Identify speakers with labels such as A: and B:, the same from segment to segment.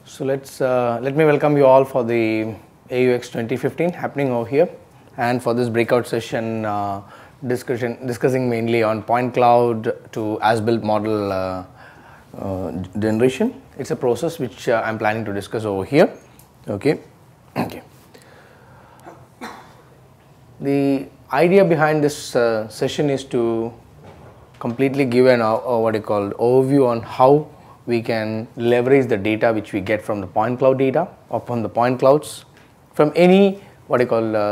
A: So let me welcome you all for the AUX 2015 happening over here, and for this breakout session discussing mainly on point cloud to as-built model generation. It's a process which I'm planning to discuss over here. Okay. The idea behind this session is to completely give an overview on how we can leverage the data which we get from the point cloud data or from the point clouds from any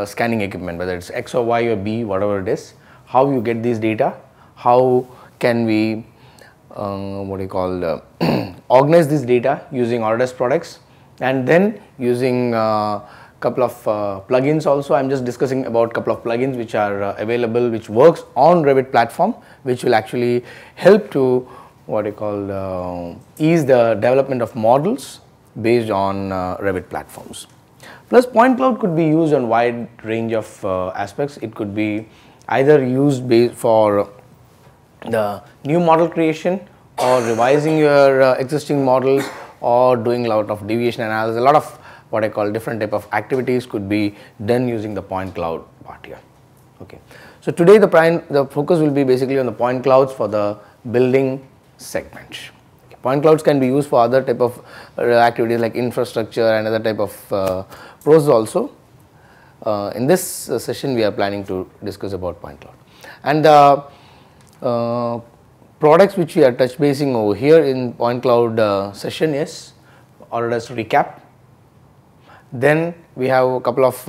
A: scanning equipment, whether it's X or Y or B, whatever it is. How you get these data, how can we organize this data using Autodesk products, and then using couple of plugins also. I'm just discussing about couple of plugins which are available, which works on Revit platform, which will actually help to ease the development of models based on Revit platforms. Plus, point cloud could be used on wide range of aspects. It could be either used for the new model creation, or revising your existing models, or doing a lot of deviation analysis. A lot of different type of activities could be done using the point cloud part here. Okay. So today the focus will be basically on the point clouds for the building segment. Okay. Point clouds can be used for other type of activities like infrastructure and other type of process also. In this session we are planning to discuss about point cloud, and the products which we are touch basing over here in point cloud session is Autodesk Recap. Then we have a couple of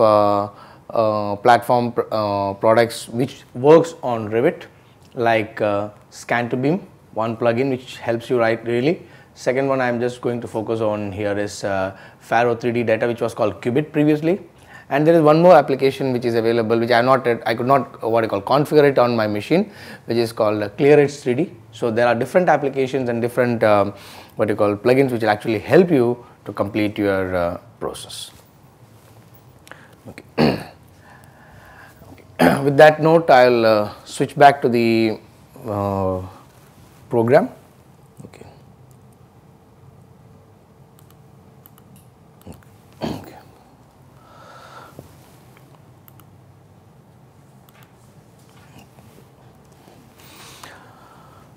A: platform products which works on Revit, like Scan2BIM, one plugin which helps you write really. Second one I am just going to focus on here is Faro 3D Data, which was called Qubit previously. And there is one more application which is available, which I could not configure it on my machine, which is called ClearEdge 3D. So there are different applications and different plugins which will actually help you to complete your process. Okay. With that note, I'll switch back to the program. Okay. Okay.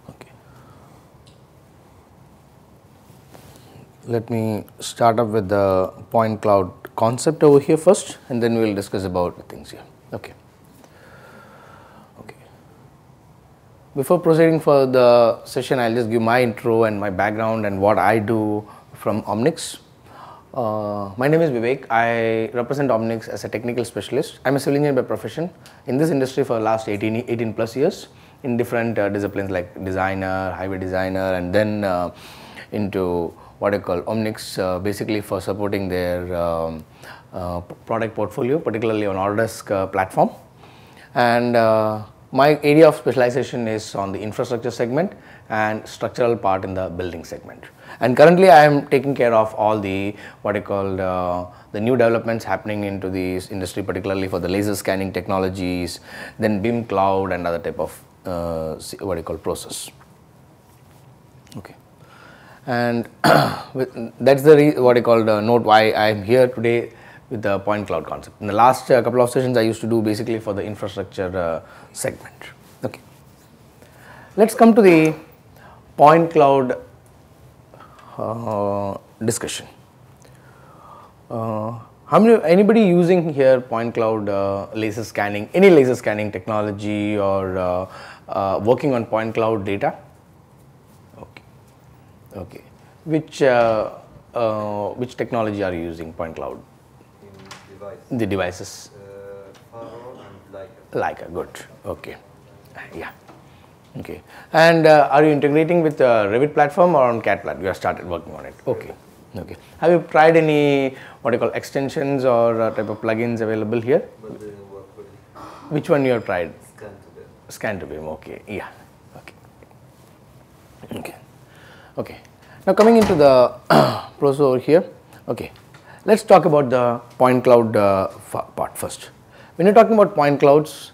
A: Okay. Let me start up with the point cloud concept over here first, and then we will discuss about the things here. Okay. Okay. Before proceeding for the session, I'll just give my intro and my background and what I do from Omnix. My name is Vivek. I represent Omnix as a technical specialist. I'm a civil engineer by profession, in this industry for the last 18 plus years in different disciplines like designer, highway designer, and then into Omnix, basically for supporting their product portfolio, particularly on Autodesk platform. And my area of specialization is on the infrastructure segment and structural part in the building segment. And currently I am taking care of all the the new developments happening into this industry, particularly for the laser scanning technologies, then BIM cloud and other type of process. Okay. And that's the note why I am here today with the point cloud concept. In the last couple of sessions I used to do basically for the infrastructure segment. Okay. Let's come to the point cloud discussion. Anybody using here point cloud laser scanning, any laser scanning technology, or working on point cloud data? Okay. Okay. Which technology are you using point cloud? In the devices.
B: Faro and Leica.
A: Leica, good. Okay. Yeah. Okay. And are you integrating with Revit platform or on CAD platform? You have started working on it. Okay. Okay. Have you tried any extensions or type of plugins available here?
B: But they didn't work for me.
A: Which one you have tried?
B: Scan2BIM.
A: Scan2BIM. Okay. Yeah. Okay. Okay. Okay. Now coming into the process over here. Okay. Let's talk about the point cloud part first. When you're talking about point clouds,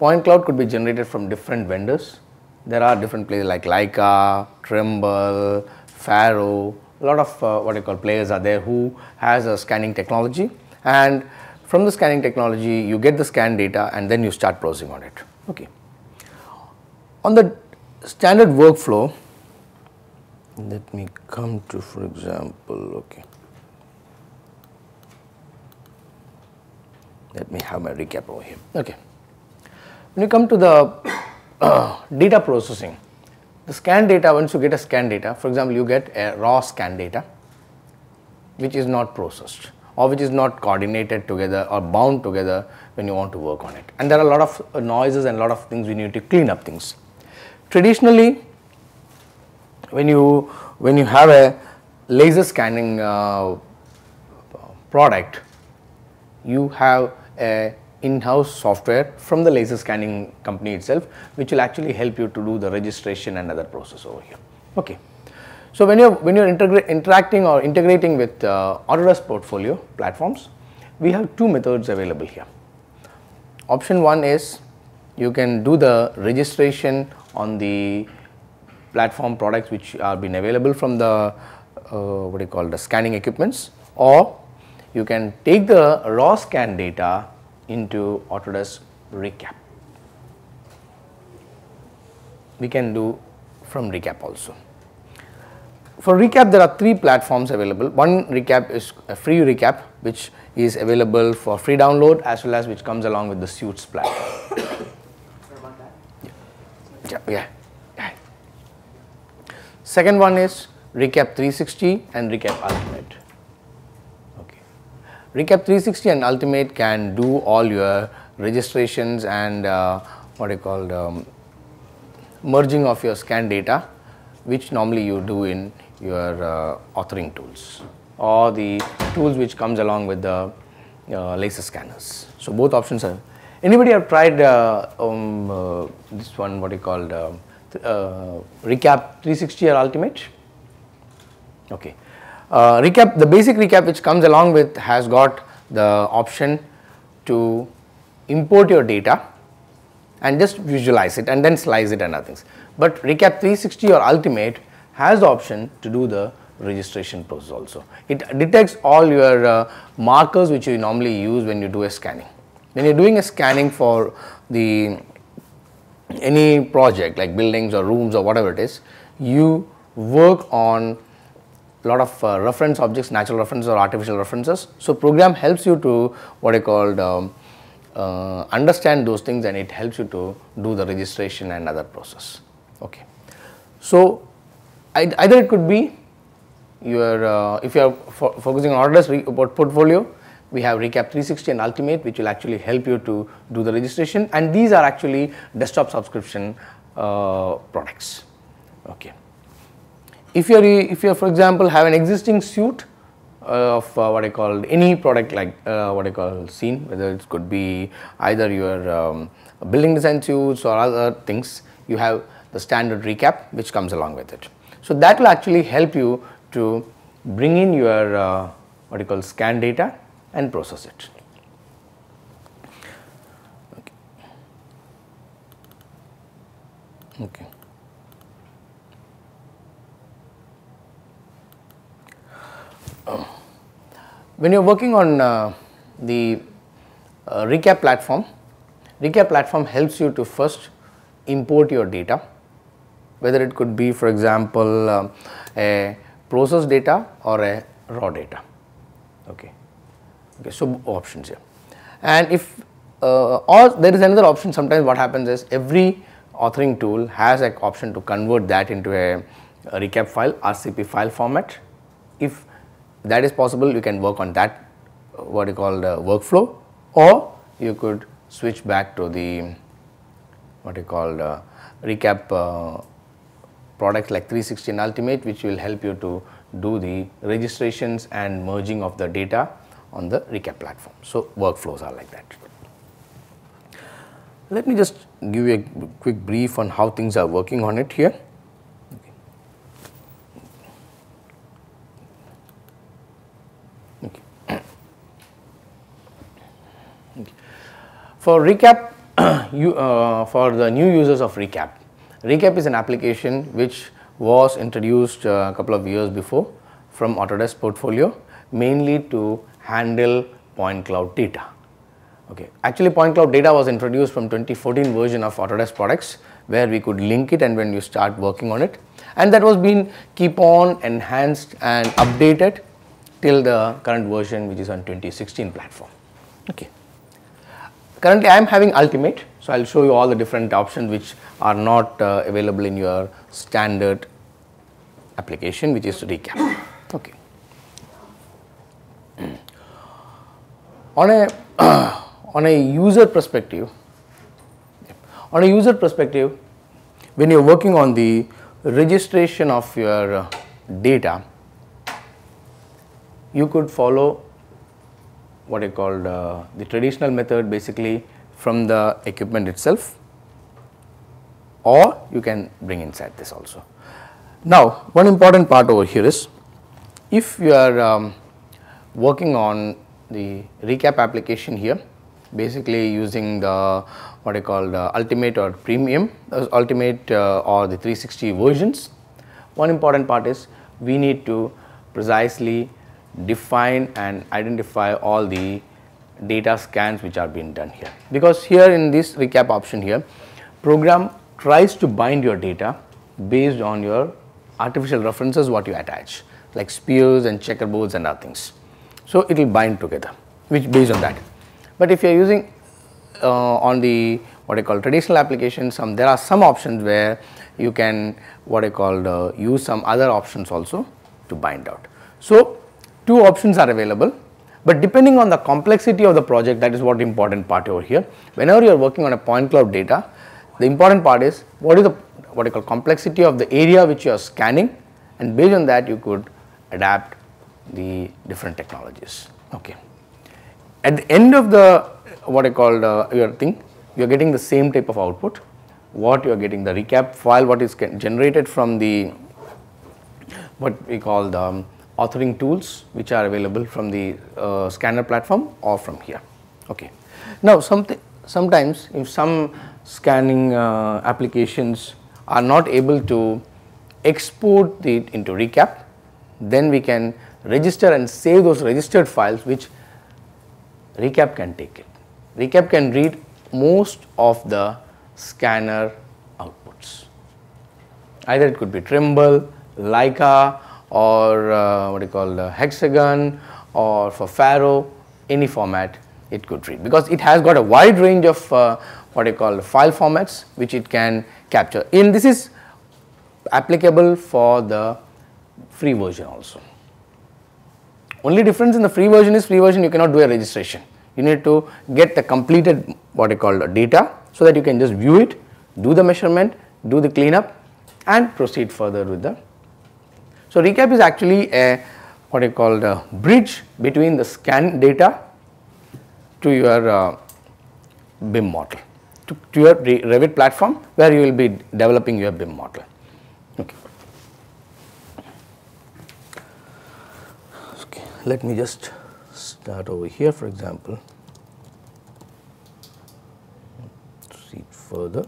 A: point cloud could be generated from different vendors. There are different players like Leica, Trimble, Faro, a lot of what you call players are there who has a scanning technology, and from the scanning technology you get the scan data and then you start processing on it. Okay. On the standard workflow, let me come to, for example, okay. Let me have my recap over here. Okay. When you come to the data processing, the scan data, once you get a scan data, for example, you get a raw scan data which is not processed or which is not coordinated together or bound together when you want to work on it. And there are a lot of noises and a lot of things we need to clean up things. Traditionally, when you have a laser scanning product, you have a in-house software from the laser scanning company itself, which will actually help you to do the registration and other process over here. Okay. So when you're interacting or integrating with Autodesk portfolio platforms, we have two methods available here. Option one is you can do the registration on the platform products which are been available from the what do you call the scanning equipments, or you can take the raw scan data into Autodesk Recap. We can do from Recap also. For Recap, there are three platforms available. One Recap is a free Recap, which is available for free download, as well as which comes along with the Suites platform. Yeah. Second one is Recap 360 and Recap Ultimate. Okay. Recap 360 and Ultimate can do all your registrations and what you call merging of your scan data, which normally you do in your authoring tools or the tools which comes along with the laser scanners. So both options are. Anybody have tried this one, what you call Recap 360 or Ultimate? Okay. Recap, the basic Recap which comes along with has got the option to import your data and just visualize it and then slice it and other things. But Recap 360 or Ultimate has the option to do the registration process also. It detects all your markers which you normally use when you do a scanning. When you are doing a scanning for any project like buildings or rooms or whatever it is, you work on a lot of reference objects, natural references or artificial references. So program helps you to what I called understand those things, and it helps you to do the registration and other process. Okay. So either it could be your if you are focusing on Autodesk portfolio, we have Recap 360 and Ultimate, which will actually help you to do the registration, and these are actually desktop subscription products. Okay. If you for example have an existing suite of what I call any product like what I call scene, whether it could be either your building design suites or other things, you have the standard Recap which comes along with it. So that will actually help you to bring in your what you call scan data and process it. Okay. When you are working on the Recap platform helps you to first import your data, whether it could be for example a process data or a raw data. Okay. Okay, so options here, and if or there is another option. Sometimes what happens is every authoring tool has an option to convert that into a Recap file, RCP file format. If that is possible, you can work on that what you call the workflow, or you could switch back to the what you call Recap products like 360 and Ultimate, which will help you to do the registrations and merging of the data on the Recap platform. So workflows are like that. Let me just give you a quick brief on how things are working on it here. Okay. For Recap for the new users of Recap. Recap is an application which was introduced a couple of years before from Autodesk portfolio, mainly to handle point cloud data. Okay. Actually, point cloud data was introduced from 2014 version of Autodesk products, where we could link it and when you start working on it, and that was being keep on enhanced and updated till the current version, which is on 2016 platform. Okay. Currently, I am having Ultimate, so I will show you all the different options which are not available in your standard application, which is Recap. Okay. On a user perspective, when you are working on the registration of your data, you could follow what I called the traditional method, basically from the equipment itself, or you can bring inside this also. Now, one important part over here is, if you are working on the Recap application here, basically using the what I call the Ultimate or Premium, Ultimate or the 360 versions, one important part is we need to precisely define and identify all the data scans which are being done here, because here in this Recap option here, program tries to bind your data based on your artificial references what you attach, like spheres and checkerboards and other things. So it will bind together, which based on that. But if you are using on the what I call traditional applications, there are some options where you can what I call use some other options also to bind out. So two options are available, but depending on the complexity of the project, that is what the important part over here. Whenever you are working on a point cloud data, the important part is what is the what I call complexity of the area which you are scanning, and based on that you could adapt the different technologies. Okay. At the end of the what I call your thing, you are getting the same type of output. What you are getting, the Recap file, what is generated from the what we call the authoring tools, which are available from the scanner platform or from here. Okay. Now, sometimes if some scanning applications are not able to export it into Recap, then we can register and save those registered files, which Recap can take it. Recap can read most of the scanner outputs. Either it could be Trimble, Leica, or what you call Hexagon, or for Faro, any format it could read, because it has got a wide range of what you call file formats which it can capture. And this is applicable for the free version also. Only difference in the free version is, free version you cannot do a registration. You need to get the completed what I call data, so that you can just view it, do the measurement, do the cleanup, and proceed further with the. So Recap is actually a what I call the bridge between the scan data to your BIM model, to your Revit platform, where you will be developing your BIM model. Okay. Let me just start over here, for example, proceed further.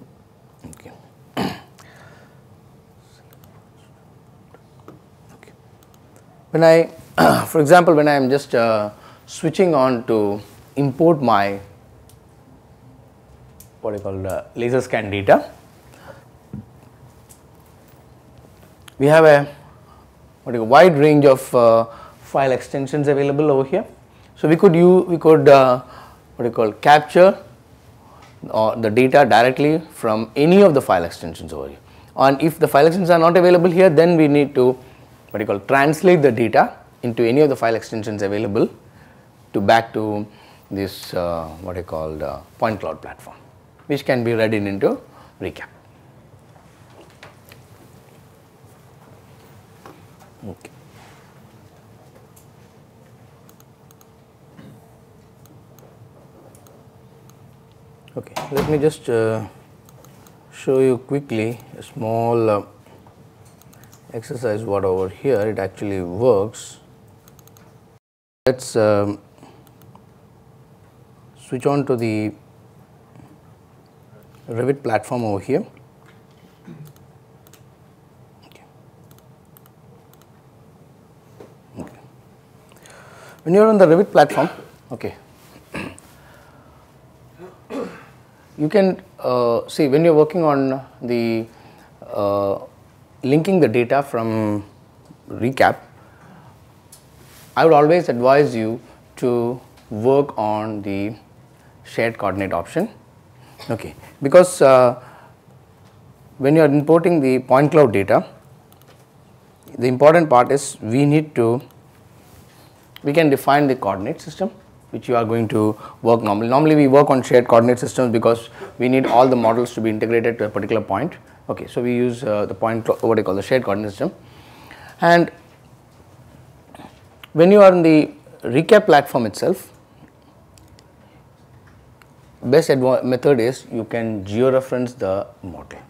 A: Okay. Okay. When I, for example, when I am just switching on to import my what I call laser scan data, we have a wide range of file extensions available over here. So we could capture the data directly from any of the file extensions over here. And if the file extensions are not available here, then we need to translate the data into any of the file extensions available to back to this point cloud platform, which can be read into Recap. Okay. Okay, let me just show you quickly a small exercise what over here it actually works. Let's switch on to the Revit platform over here. Okay. When you are on the Revit platform, okay, you can see when you are working on the linking the data from recap, I would always advise you to work on the shared coordinate option, okay, because when you are importing the point cloud data, the important part is we can define the coordinate system which you are going to work normally. Normally we work on shared coordinate systems because we need all the models to be integrated to a particular point. Okay, so we use the point, what I call the shared coordinate system. And when you are in the recap platform itself, best method is you can georeference the model.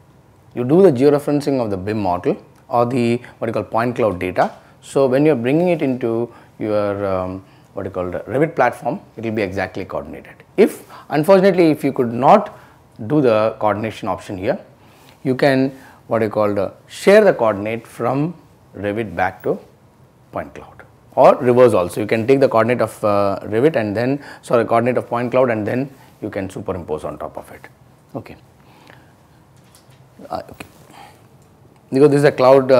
A: You do the georeferencing of the BIM model or the what you call point cloud data. So when you are bringing it into your what you call the Revit platform, it will be exactly coordinated. If unfortunately if you could not do the coordination option here, you can what you call the share the coordinate from Revit back to point cloud, or reverse also. You can take the coordinate of Revit and then coordinate of point cloud and then you can superimpose on top of it. Okay. Okay. Because this is a cloud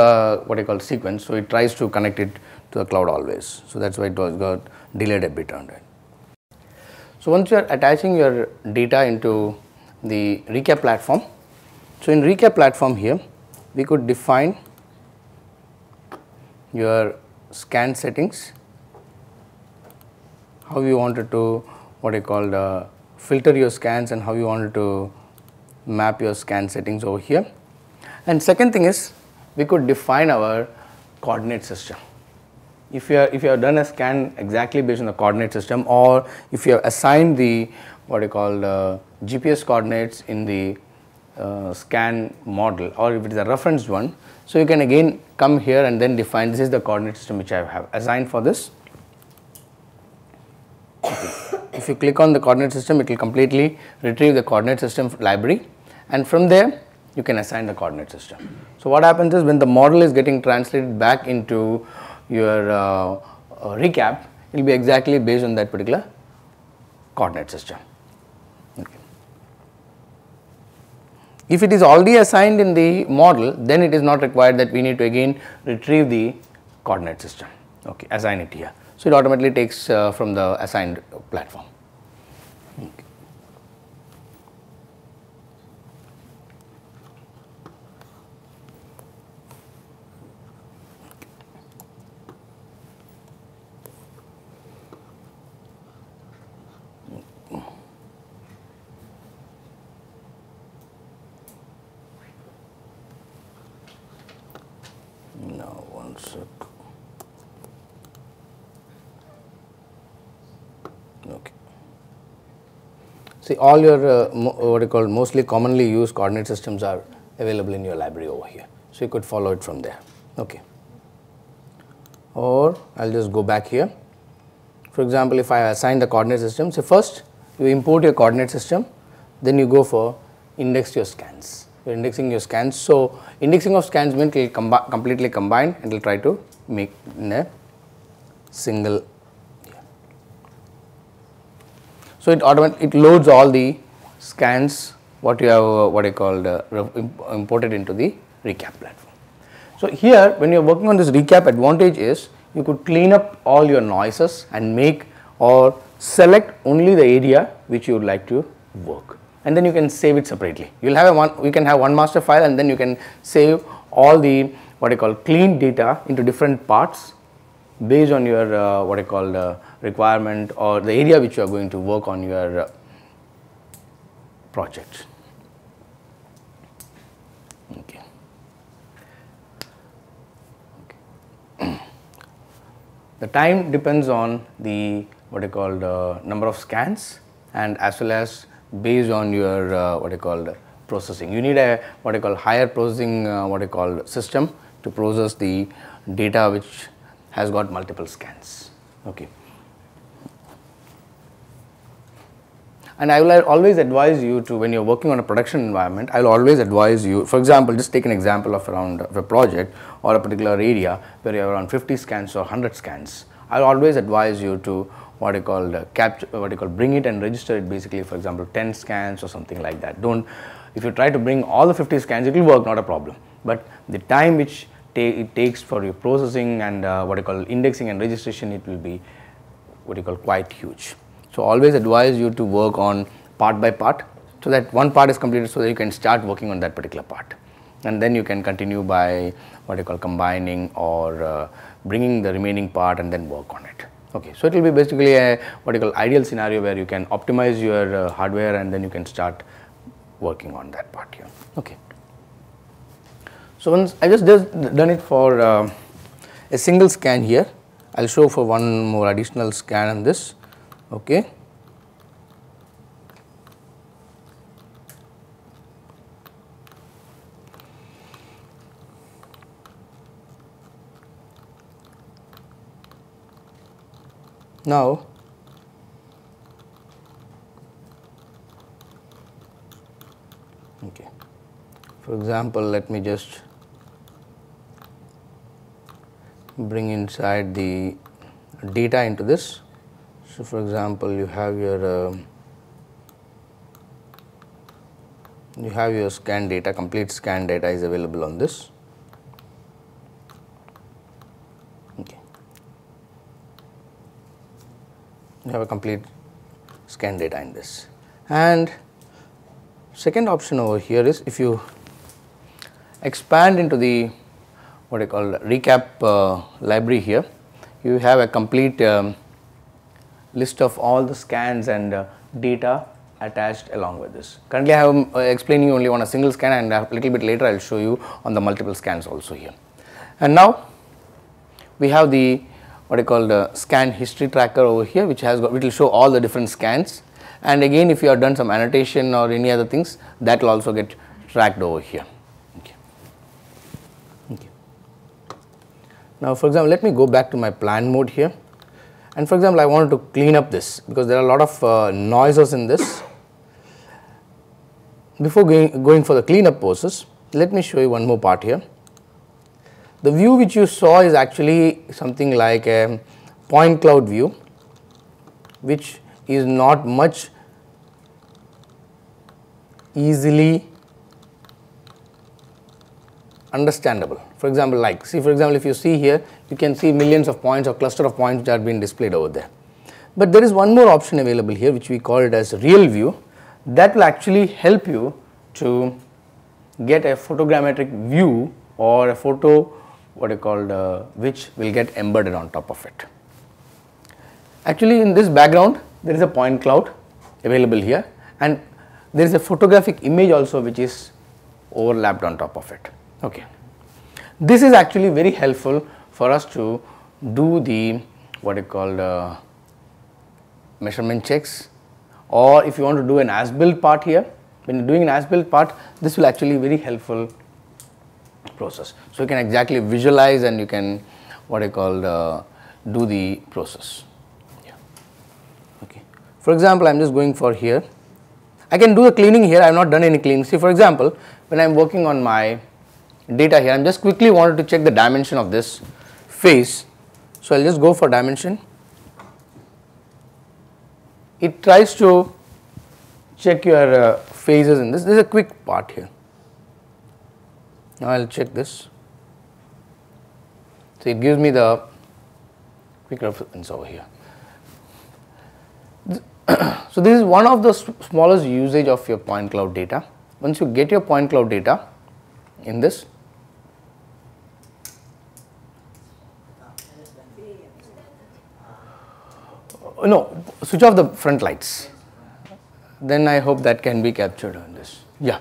A: what you call sequence, so it tries to connect it to the cloud always. So that's why it was got delayed a bit on that. So once you are attaching your data into the recap platform, so in recap platform here we could define your scan settings, how you wanted to what you call filter your scans and how you wanted to map your scan settings over here. And second thing is we could define our coordinate system. If you have done a scan exactly based on the coordinate system, or if you have assigned the what you call GPS coordinates in the scan model, or if it is a referenced one, so you can again come here and then define this is the coordinate system which I have assigned for this. Okay. If you click on the coordinate system, it will completely retrieve the coordinate system library, and from there you can assign the coordinate system. So what happens is when the model is getting translated back into your recap, it will be exactly based on that particular coordinate system. Okay. If it is already assigned in the model, then it is not required that we need to again retrieve the coordinate system, okay, assign it here. So it automatically takes from the assigned platform. Okay. Now one sec. Okay. See, all your what you call mostly commonly used coordinate systems are available in your library over here. So you could follow it from there. Okay. Or I'll just go back here. For example, if I assign the coordinate system, so first you import your coordinate system, then you go for index your scans. You're indexing your scans. So indexing of scans means it will completely combine and it will try to make in a single. So it loads all the scans what you have what I called imported into the recap platform. So here when you are working on this recap, advantage is you could clean up all your noises and make or select only the area which you would like to work, and then you can save it separately. You can have one master file, and then you can save all the what I call clean data into different parts based on your what I call requirement or the area which you are going to work on your project. Okay. The time depends on the what I call the number of scans, and as well as based on your what I call processing. You need a what I call higher processing what I call system to process the data which has got multiple scans. Okay. And I will always advise you to, when you are working on a production environment, I will always advise you, for example, just take an example of a project or a particular area where you have around 50 scans or 100 scans. I will always advise you to what you call bring it and register it, basically, for example, 10 scans or something like that. Don't, if you try to bring all the 50 scans, it will work, not a problem, but the time which it takes for your processing and indexing and registration, it will be quite huge. So always advise you to work on part by part, so that one part is completed, so that you can start working on that particular part, and then you can continue by combining or bringing the remaining part and then work on it. Okay, so it will be basically a ideal scenario where you can optimize your hardware and then you can start working on that part here. Okay. So once I just done it for a single scan here, I will show for one more additional scan on this. Okay. Now, okay, for example, let me just bring inside the data into this. So, for example, you have your scan data, complete scan data is available on this. Okay. You have a complete scan data in this. And second option over here is, if you expand into the recap library here, you have a complete list of all the scans and data attached along with this. Currently, I am explaining you only on a single scan, and a little bit later I will show you on the multiple scans also here. And now we have the scan history tracker over here, which will show all the different scans, and again, if you have done some annotation or any other things, that will also get tracked over here. Okay. Okay. Now, for example, let me go back to my plan mode here. And for example, I wanted to clean up this because there are a lot of noises in this. Before going for the cleanup process, let me show you one more part here. The view which you saw is actually something like a point cloud view, which is not much easily understandable. For example, if you see here, you can see millions of points or cluster of points which are being displayed over there. But there is one more option available here, which we call it as real view, that will actually help you to get a photogrammetric view or a photo which will get embedded on top of it. Actually, in this background there is a point cloud available here, and there is a photographic image also which is overlapped on top of it. Okay. This is actually very helpful for us to do the measurement checks, or if you want to do an as-built part here. When you are doing an as-built part, this will actually very helpful process. So, you can exactly visualize and you can do the process. Yeah. Okay. For example, I am just going for here. I can do the cleaning here. I have not done any cleaning. See, for example, when I am working on my data here, I am just quickly wanted to check the dimension of this face. So, I will just go for dimension. It tries to check your phases in this. This is a quick part here. Now, I will check this. So, it gives me the quick reference over here. So, this is one of the smallest usage of your point cloud data. Once you get your point cloud data in this, no, switch off the front lights, then I hope that can be captured on this. Yeah.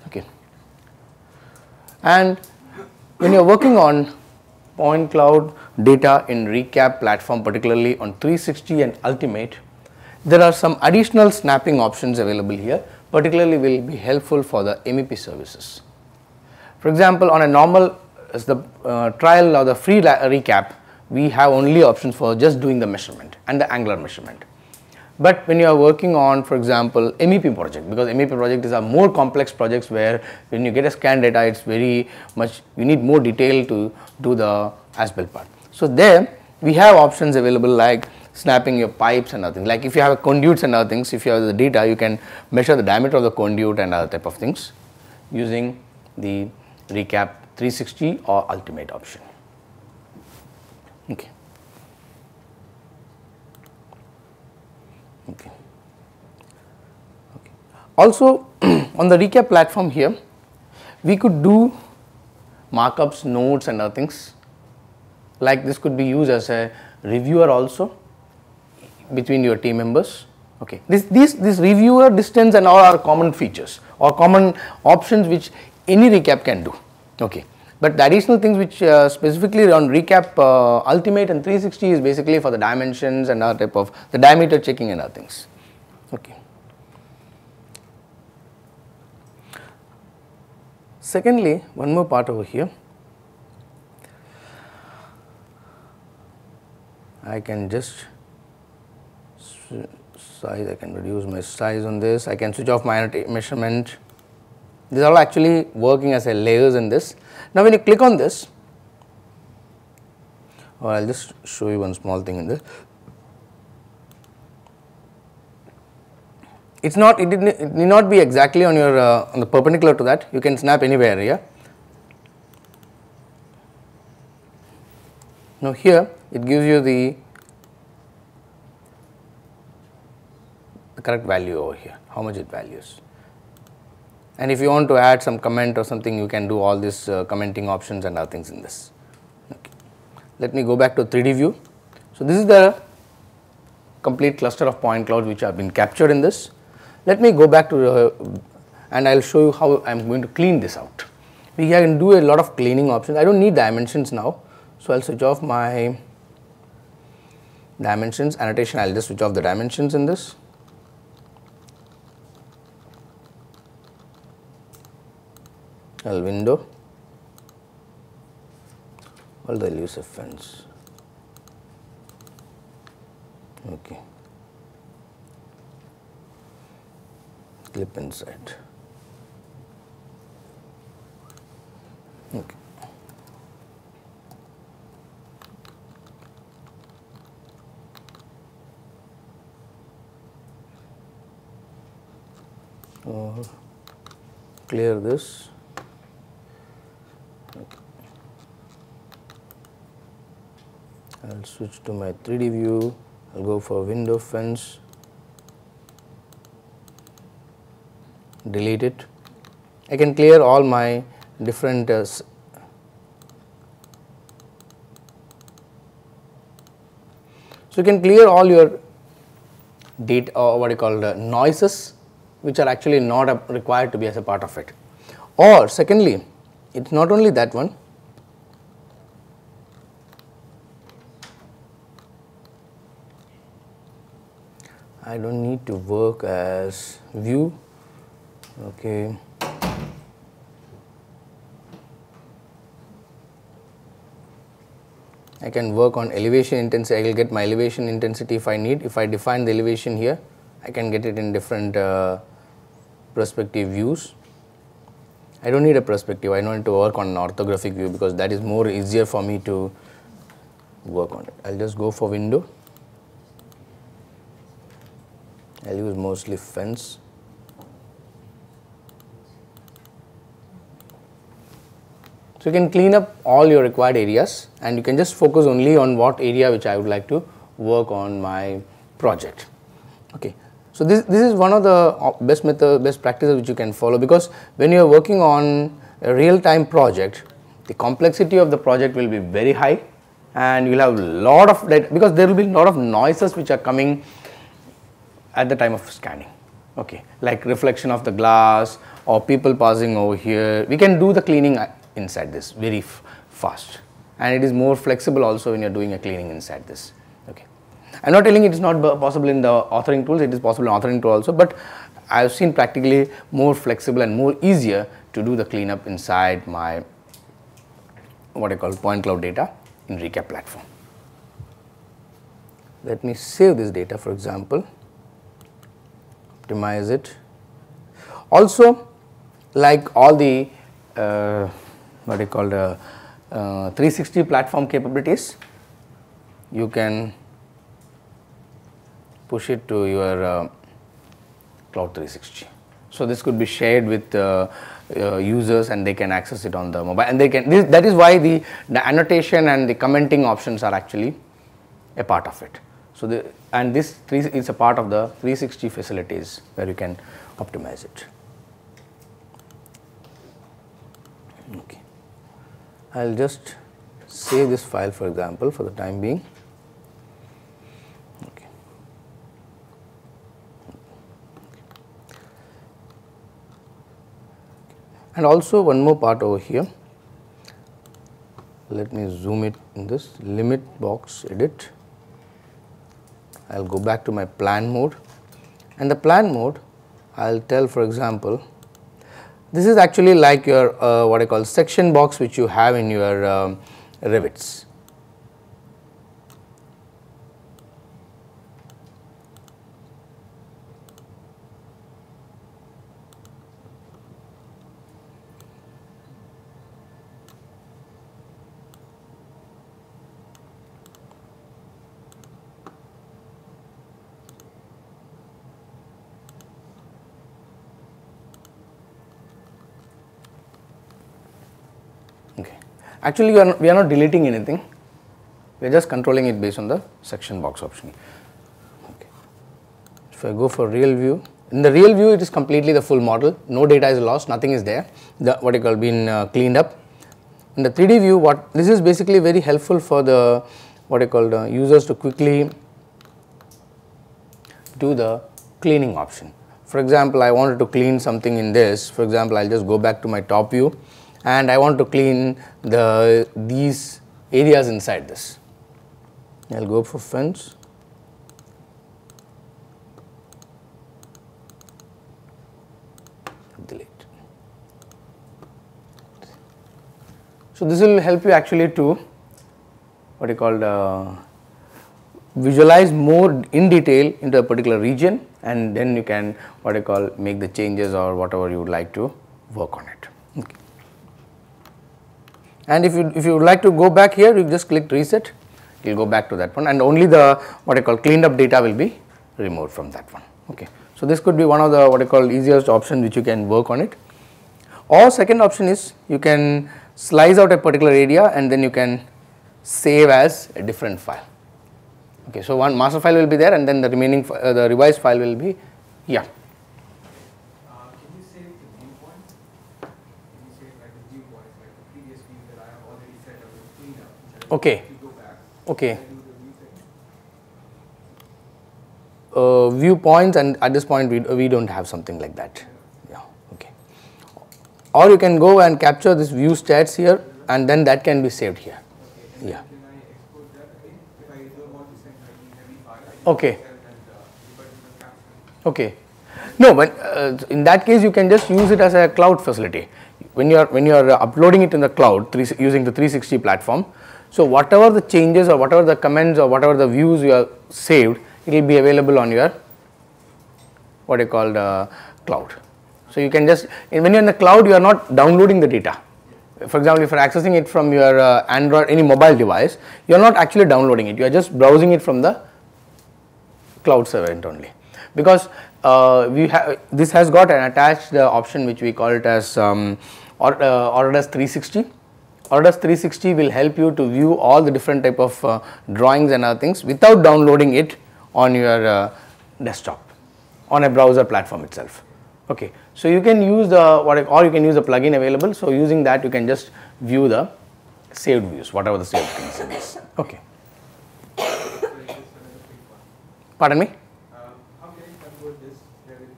A: Okay. And when you are working on point cloud data in recap platform, particularly on 360 and Ultimate, there are some additional snapping options available here, particularly will be helpful for the MEP services. For example, on a normal trial or the free recap, we have only options for just doing the measurement and the angular measurement. But when you are working on, for example, MEP project, because MEP project is a more complex projects where when you get a scan data, it's very much, you need more detail to do the as-built part. So there we have options available like snapping your pipes and other things. Like if you have conduits and other things, if you have the data, you can measure the diameter of the conduit and other type of things using the Recap 360 or Ultimate option. Okay. Okay. Okay. Also on the Recap platform here, we could do markups, notes and other things. Like this could be used as a reviewer also between your team members. Okay. This reviewer, distance and all are common features or common options which any Recap can do. Okay. But the additional things which specifically on Recap Ultimate and 360 is basically for the dimensions and other type of the diameter checking and other things. Okay. Secondly, one more part over here. I can just size, I can reduce my size on this, I can switch off my measurement. These are all actually working as a layers in this. Now when you click on this, or I will just show you one small thing in this. It need not be exactly on your on the perpendicular to that, you can snap anywhere here. Now here it gives you the correct value over here, how much it values. And if you want to add some comment or something, you can do all these commenting options and other things in this. Okay. Let me go back to 3D view. So this is the complete cluster of point clouds which have been captured in this. Let me go back to and I will show you how I am going to clean this out. We can do a lot of cleaning options. I do not need dimensions now. So I will switch off my dimensions annotation, I will just switch off the dimensions in this. Window, all the elusive fence. Okay. Clip inside. Okay. Clear this. I will switch to my 3D view, I will go for window fence, delete it. I can clear all my different so you can clear all your data or what you call the noises which are actually not required to be as a part of it. Or secondly, it is not only that one, I do not need to work as view. Okay. I can work on elevation intensity, I will get my elevation intensity if I need. If I define the elevation here, I can get it in different perspective views. I do not need a perspective, I don't need to work on an orthographic view because that is more easier for me to work on it. I will just go for window. I will use mostly fence. So you can clean up all your required areas and you can just focus only on what area which I would like to work on my project. Okay. So this is one of the best practices which you can follow, because when you are working on a real time project, the complexity of the project will be very high and you will have a lot of data, because there will be a lot of noises which are coming at the time of scanning, okay, like reflection of the glass or people passing over here. We can do the cleaning inside this very fast, and it is more flexible also when you are doing a cleaning inside this. Okay, I am not telling it is not possible in the authoring tools, it is possible in authoring tool also, but I have seen practically more flexible and more easier to do the cleanup inside my what I call point cloud data in Recap platform. Let me save this data, for example. optimize it. Also, like all the what you call the 360 platform capabilities, you can push it to your Cloud 360. So, this could be shared with users and they can access it on the mobile, and they can that is why the annotation and the commenting options are actually a part of it. So, this is a part of the 360 facilities where you can optimize it. Okay. I will just save this file, for example, for the time being. Okay. And also one more part over here. Let me zoom it in this limit box edit. I will go back to my plan mode, and the plan mode I will tell, for example, this is actually like your what I call section box which you have in your rivets. Actually, we are not deleting anything, we are just controlling it based on the section box option. Okay. If I go for real view, in the real view it is completely the full model, no data is lost, nothing is there, the what you call been cleaned up. In the 3D view, this is basically very helpful for the what you call the users to quickly do the cleaning option. For example, I wanted to clean something in this, for example, I will just go back to my top view and I want to clean these areas inside this. I will go for fence, delete. So, this will help you actually to what you call visualize more in detail into a particular region, and then you can what you call make the changes or whatever you would like to work on it. Okay. And if you would like to go back here, you just click reset, you will go back to that one, and only the what I call cleaned up data will be removed from that one. Okay. So, this could be one of the what I call easiest option which you can work on it. Or second option is you can slice out a particular area and then you can save as a different file. Okay. So, one master file will be there and then the remaining the revised file will be yeah. Okay. Okay. Viewpoints, and at this point we don't have something like that. Yeah. Okay. Or you can go and capture this view stats here, and then that can be saved here. Yeah. Okay. Okay. No, but in that case you can just use it as a cloud facility. When you are uploading it in the cloud using the 360 platform. So, whatever the changes or whatever the comments or whatever the views you have saved, it will be available on your what you call the cloud. So, you can just when you are in the cloud, you are not downloading the data. For example, if you are accessing it from your Android, any mobile device, you are not actually downloading it, you are just browsing it from the cloud server only. Because this has got an attached option which we call it as Autodesk 360. Autodesk 360 will help you to view all the different type of drawings and other things without downloading it on your desktop, on a browser platform itself. Okay. So, you can use or you can use the plugin available. So, using that you can just view the saved views, whatever the saved things is. Okay. Pardon me?
B: How can you convert this Revit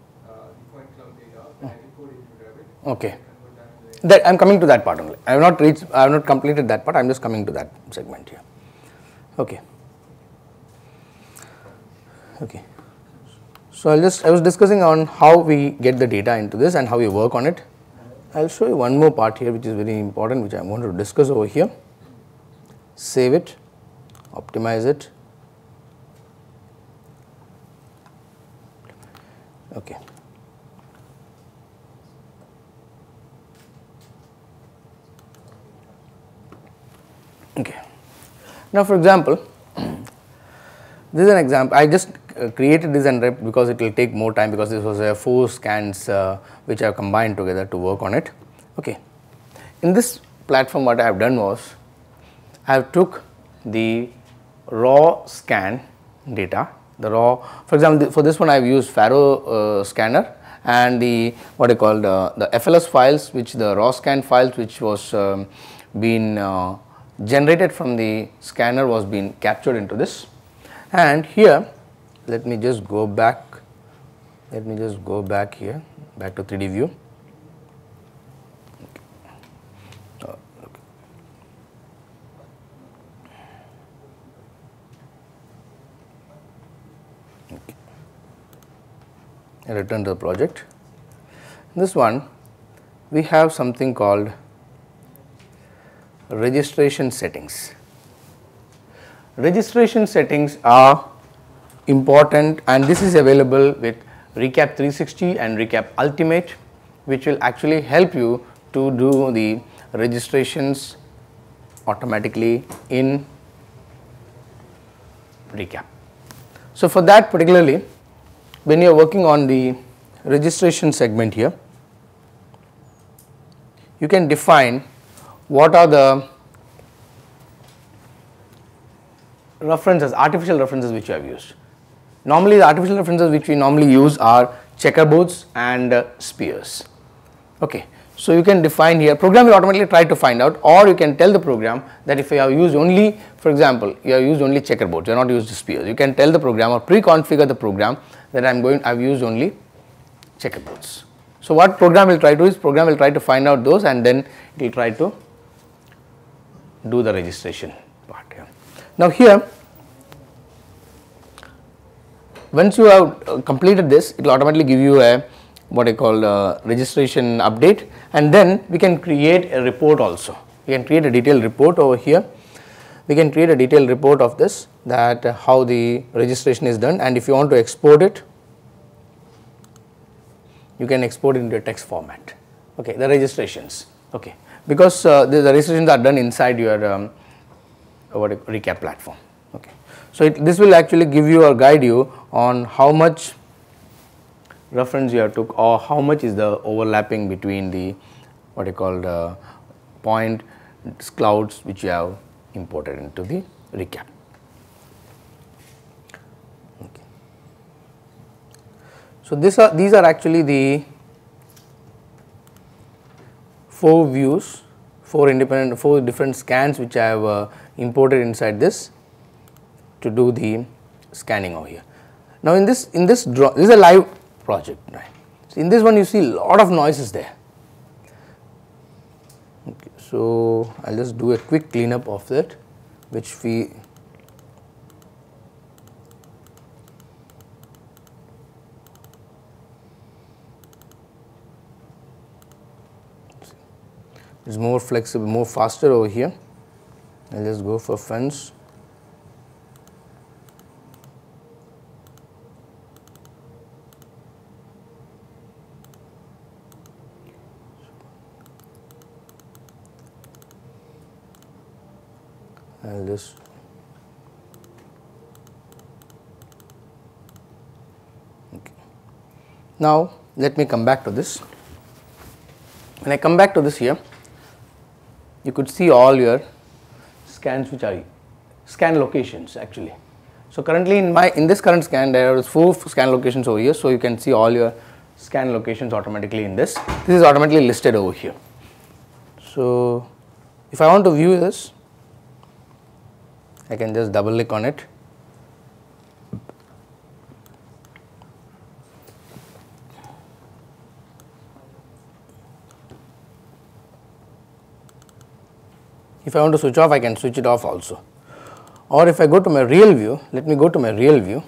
B: point cloud data and encode it into Revit?
A: Okay. That I am coming to that part only. I have not completed that part. I am just coming to that segment here. Okay. Okay. So, I was discussing on how we get the data into this and how we work on it. I will show you one more part here which is very important, which I am going to discuss over here. Save it, optimize it. Okay. Okay. Now, for example, this is an example. I just created this and rep because it will take more time, because this was 4 scans which I have combined together to work on it. Okay. In this platform, what I have done was I have took the raw scan data, the raw, for example, for this one I have used Faro scanner, and the what I call the FLS files, which the raw scan files which was been generated from the scanner was being captured into this. And here let me just go back, here, back to 3D view. Return to the project. This one we have something called registration settings. Registration settings are important, and this is available with Recap 360 and Recap Ultimate, which will actually help you to do the registrations automatically in Recap. So, for that particularly, when you are working on the registration segment here, you can define what are the references, artificial references which you have used. Normally, the artificial references which we normally use are checkerboards and spheres. Okay. So, you can define here, program will automatically try to find out, or you can tell the program that if you have used only, for example, you have used only checkerboards, you have not used spheres, you can tell the program or pre-configure the program that I have used only checkerboards. So, what program will try to do is, program will try to find out those, and then it will try to do the registration part here. Now, here once you have completed this, it will automatically give you a what I call registration update, and then we can create a report also. We can create a detailed report over here. We can create a detailed report of this, that how the registration is done, and if you want to export it, you can export it into a text format. Okay, the registrations. Okay, because the registrations are done inside your Recap platform. Okay, so this will actually give you or guide you on how much reference you have took, or how much is the overlapping between the what you call the point clouds which you have imported into the Recap. Okay. So, these are actually the 4 views, 4 different scans which I have imported inside this to do the scanning over here. Now, in this this is a live project, right. So, in this one you see lot of noises there. Okay. So, I will just do a quick cleanup of that, which we is more flexible, more faster over here. I will just go for fence. I will just okay. Now, let me come back to this. When I come back to this here, you could see all your scans which are scan locations actually. So, currently in this current scan there are 4 scan locations over here. So, you can see all your scan locations automatically in this. This is automatically listed over here. So, if I want to view this, I can just double click on it. If I want to switch off, I can switch it off also. Or if I go to my real view, let me go to my real view.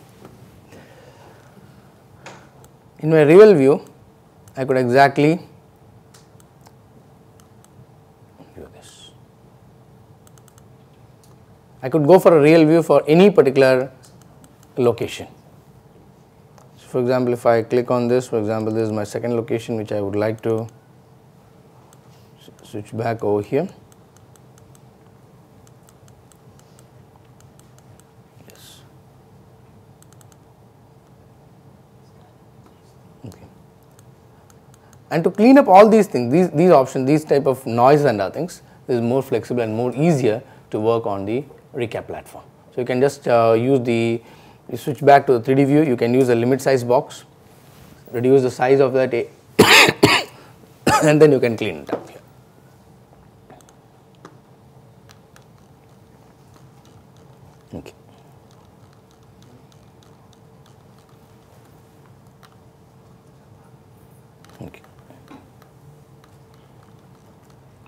A: In my real view, I could exactly do this. I could go for a real view for any particular location. for example, if I click on this, for example, this is my second location which I would like to switch back over here. Yes. Okay. And to clean up all these things, these options, these type of noise and other things, is more flexible and more easier to work on the recap platform. So you can just you switch back to the 3D view, you can use a limit size box, reduce the size of that and then you can clean it up here. Okay. Okay.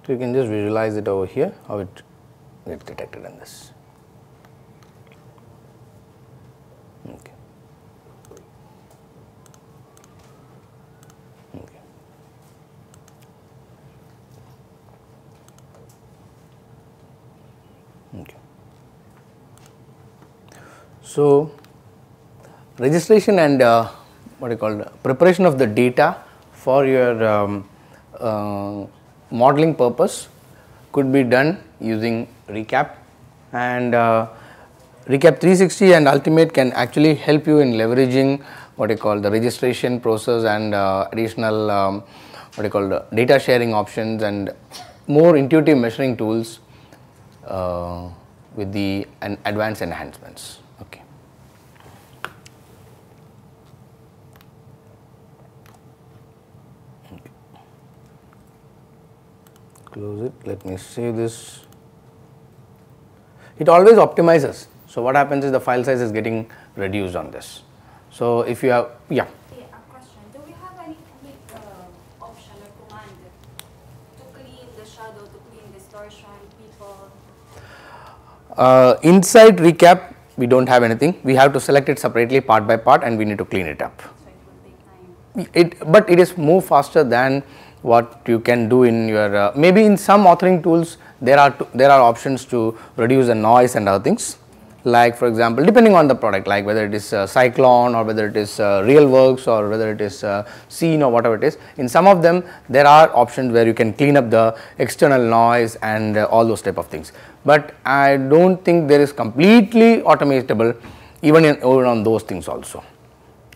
A: So you can just visualize it over here, how it gets detected in this. Okay. Okay. Okay. So registration and what you call preparation of the data for your modeling purpose could be done using Recap, and Recap 360 and Ultimate can actually help you in leveraging what you call the registration process and additional what you call the data sharing options and more intuitive measuring tools with the advanced enhancements. Okay. Close it. Let me save this. It always optimizes. So what happens is the file size is getting reduced on this. So if you have, yeah.
C: Okay, a question. Do we have any option or command to clean the shadow, to clean distortion, people?
A: Inside Recap, we don't have anything. We have to select it separately part by part and we need to clean it up.
C: So it will take time.
A: But it is more faster than what you can do in your maybe in some authoring tools there are options to reduce the noise and other things, like for example depending on the product, like whether it is Cyclone or whether it is RealWorks or whether it is Scene or whatever it is. In some of them there are options where you can clean up the external noise and all those type of things, but I don't think there is completely automatable even on those things also.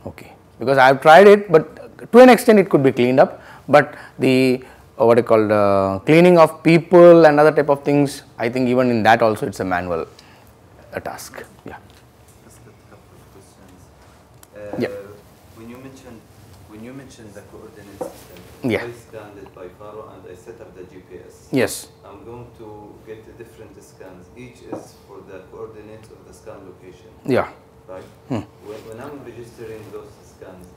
A: Okay, because I have tried it, but to an extent it could be cleaned up, but the what I call cleaning of people and other type of things, I think even in that also it's a manual task. Yeah.
D: Just a couple of questions.
A: Yeah.
D: When you mentioned the coordinate system,
A: Yeah.
D: I scanned it by Faro and I set up the GPS.
A: Yes.
D: I'm going to get the different scans. Each is for the coordinates of the scan location.
A: Yeah.
D: Right? When I'm registering those scans,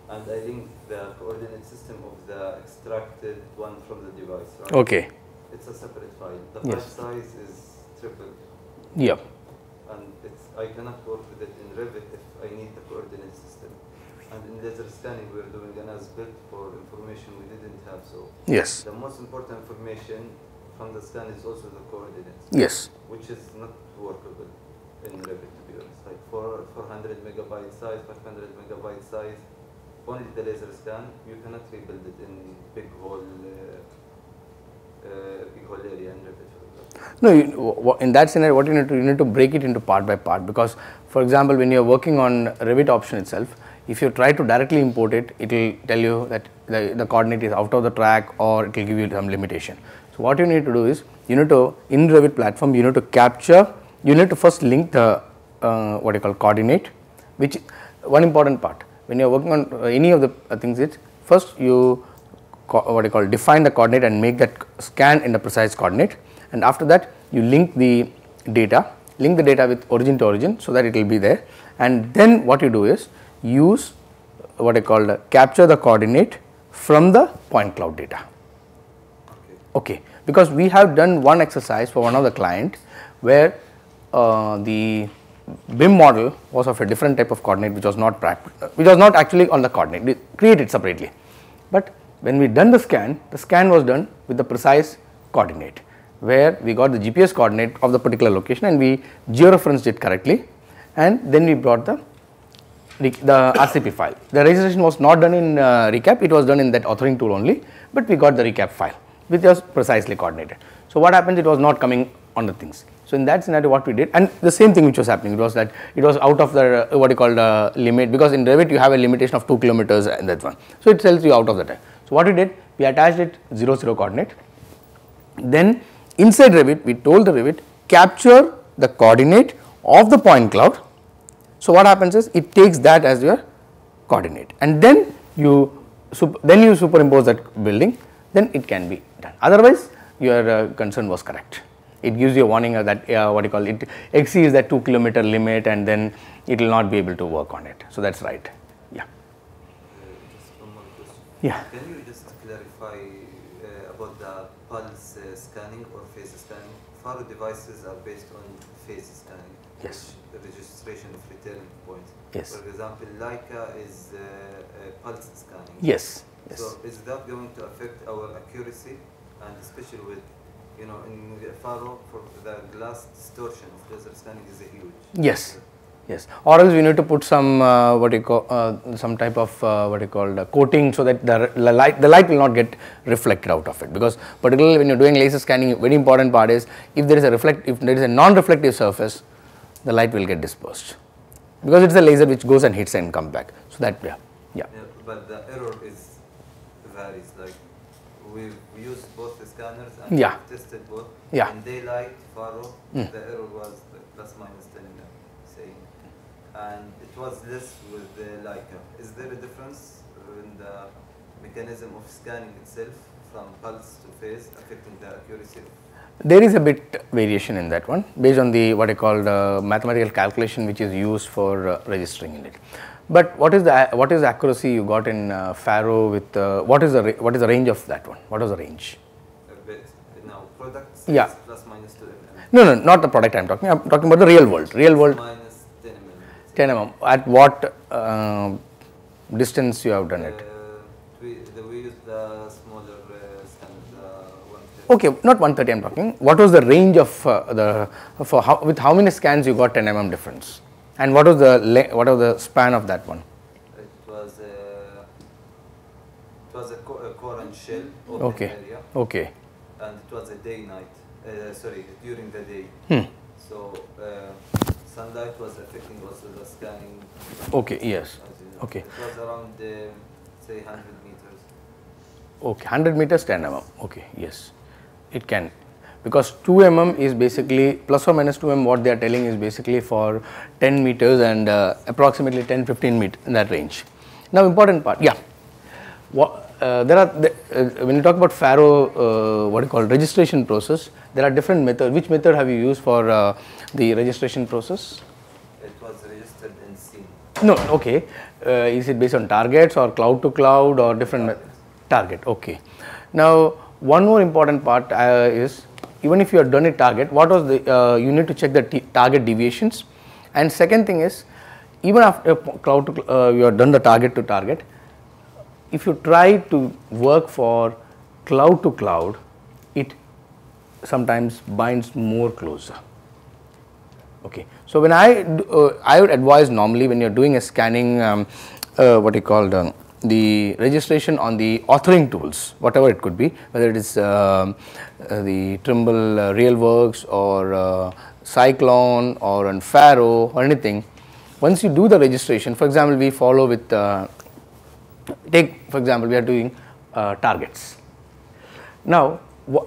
D: and I link the coordinate system of the extracted one from the device, right?
A: Okay.
D: It's a separate file. The
A: Yes.
D: file size is triple.
A: Yeah.
D: And I cannot work with it in Revit if I need the coordinate system. And in laser scanning, we're doing an as-built for information we didn't have. So
A: Yes.
D: the most important information from the scan is also the coordinates,
A: Yes.
D: which is not workable in Revit, to be honest. Like 400 megabyte size, 500 megabyte size, only the laser scan. You cannot rebuild it in big whole area in Revit.
A: No, in that scenario, what you need to break it into part by part, because, for example, when you are working on Revit option itself, if you try to directly import it, it will tell you that the coordinate is out of the track, or it will give you some limitation. So what you need to do is, you need to, in Revit platform, you need to capture, you need to first link the what you call coordinate, which one important part. When you are working on any of the things, is first you what you call define the coordinate and make that scan in the precise coordinate, and after that you link the data with origin to origin, so that it will be there, and then what you do is use what I call capture the coordinate from the point cloud data. Okay, because we have done one exercise for one of the client where the BIM model was of a different type of coordinate, which was not actually on the coordinate, created separately. But when we done the scan was done with the precise coordinate, where we got the GPS coordinate of the particular location and we georeferenced it correctly, and then we brought the the RCP file. The registration was not done in recap, it was done in that authoring tool only, but we got the recap file which was precisely coordinated. So what happens, it was not coming on the things. So in that scenario what we did, and the same thing which was happening, it was that it was out of the what you call the limit, because in Revit you have a limitation of 2 kilometers and that one. So it tells you out of the time. So what we did, we attached it 0 0 coordinate. Then inside Revit we told the Revit capture the coordinate of the point cloud. So what happens is it takes that as your coordinate, and then you superimpose that building, then it can be done. Otherwise your concern was correct. It gives you a warning that what you call it exceeds that 2 kilometer limit, and then it will not be able to work on it. So that's right. Yeah.
D: Just one more question.
A: Yeah.
D: Can you just clarify about the pulse scanning or phase scanning? Faro devices are based on phase scanning.
A: Yes.
D: The registration of return points.
A: Yes.
D: For example, Leica is pulse scanning.
A: Yes. Yes.
D: So is that going to affect our accuracy, and especially with, you know, in Faro for the glass distortion of laser scanning is a huge.
A: Yes. Yes, or else we need to put some what you call some type of what you call coating, so that the light will not get reflected out of it. Because particularly when you are doing laser scanning, very important part is if there is a non-reflective surface, the light will get dispersed, because it is a laser which goes and hits and comes back. So that yeah.
D: But the error varies. Like we used both the scanners and
A: Yeah.
D: we tested both.
A: Yeah.
D: In daylight, Faro, the error was plus minus 10, saying, and it was less with the Leica. Is there a difference in the mechanism of scanning itself from pulse to phase affecting the accuracy?
A: There is a bit variation in that one based on the what I call the mathematical calculation which is used for registering in it. But what is the accuracy you got in Faro with what is the range of that one? What was the range?
D: A bit. Now products
A: Yeah.
D: is plus minus 2 mm.
A: No, not the product I am talking. I am talking about the real world.
D: Minus 10 mm.
A: 10 mm. At what distance you have done it?
D: We used the smaller standard, 130.
A: Okay, not 130 I am talking. What was the range of with how many scans you got 10 mm difference? And what was the span of that one?
D: It was a core and shell open
A: Okay.
D: area,
A: Okay.
D: and it was a day-night. Sorry, during the day. So sunlight was affecting also the scanning.
A: Okay. Yes.
D: As you know.
A: Okay.
D: It was around say 100 meters.
A: Okay. 100 meters 10 mm. Okay. Yes. It can, because 2 mm is basically plus or minus 2 mm. What they are telling is basically for 10 meters and approximately 10-15 meters in that range. Now important part. Yeah. There are when you talk about Faro, what you call registration process, there are different methods. Which method have you used for the registration process?
D: It was registered in scene.
A: No, okay. Is it based on targets or cloud to cloud or different target? Okay. Now one more important part is, even if you have done a target, what was the you need to check the target deviations. And second thing is, even after cloud to you have done the target to target, if you try to work for cloud to cloud, it sometimes binds more closer. Okay. So when I would advise normally when you are doing a scanning, what you call the registration on the authoring tools, whatever it could be, whether it is the Trimble RealWorks or Cyclone or on Faro or anything. Once you do the registration, for example, we follow with take for example, we are doing targets. Now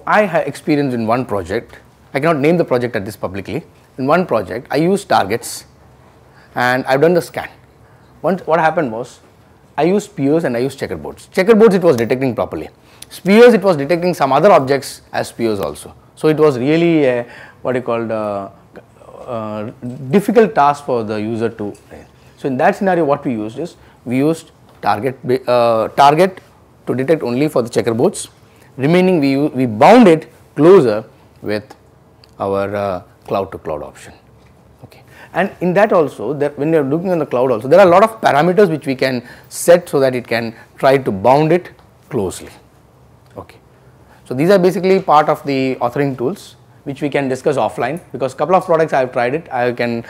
A: I have experience in one project. I cannot name the project at this publicly. In one project, I used targets and I have done the scan. Once what happened was, I used spears and I used checkerboards. Checkerboards it was detecting properly. Spears it was detecting some other objects as spears also. So it was really a what you called difficult task for the user to. So in that scenario, what we used is we used target to detect only for the checkerboards. Remaining we bound it closer with our cloud to cloud option. Okay. And in that also, that when you are looking on the cloud also, there are a lot of parameters which we can set so that it can try to bound it closely. Okay. So these are basically part of the authoring tools which we can discuss offline, because couple of products I have tried it, I can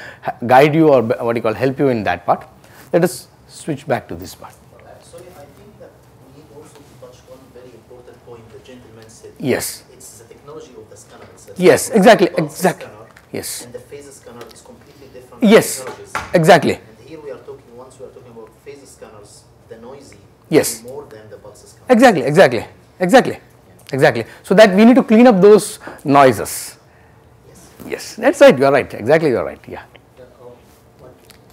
A: guide you or what you call help you in that part. Let us switch back to this part.
E: Sorry, I think that we need also to touch one very important point the gentleman said.
A: Yes.
E: It's the technology of the scanner itself.
A: Yes, exactly,
E: Pulse
A: exactly.
E: scanner
A: Yes.
E: And the phase scanner is completely different
A: Yes,
E: technologies.
A: exactly.
E: And here we are talking, once we are talking about phase scanners, the noisy
A: Yes.
E: is more than the pulse scanner.
A: Exactly, exactly, exactly, exactly. So that we need to clean up those noises.
E: Yes.
A: Yes, that's right. You are right. Exactly, you are right. Yeah.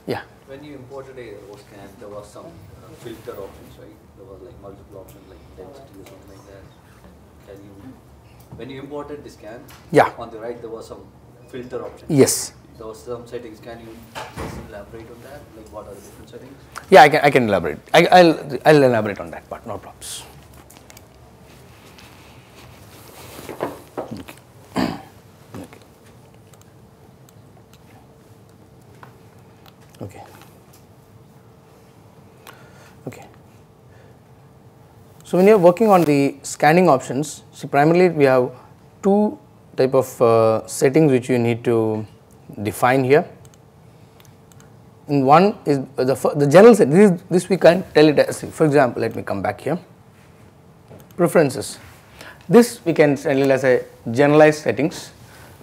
A: Yeah.
F: When you imported a scan, there was some filter options, right? There was like multiple options like density or something like that. Can you, when you imported the scan,
A: Yeah.
F: on the right there was some filter options.
A: Yes.
F: There was some settings. Can you just elaborate on that? Like what are the different settings?
A: Yeah, I can elaborate. I'll elaborate on that part. No problems. Okay. Okay. So when you are working on the scanning options, see primarily we have two type of settings which you need to define here. In one is the general setting. This we can tell it as, for example, let me come back here. Preferences. This we can tell it as a generalized settings.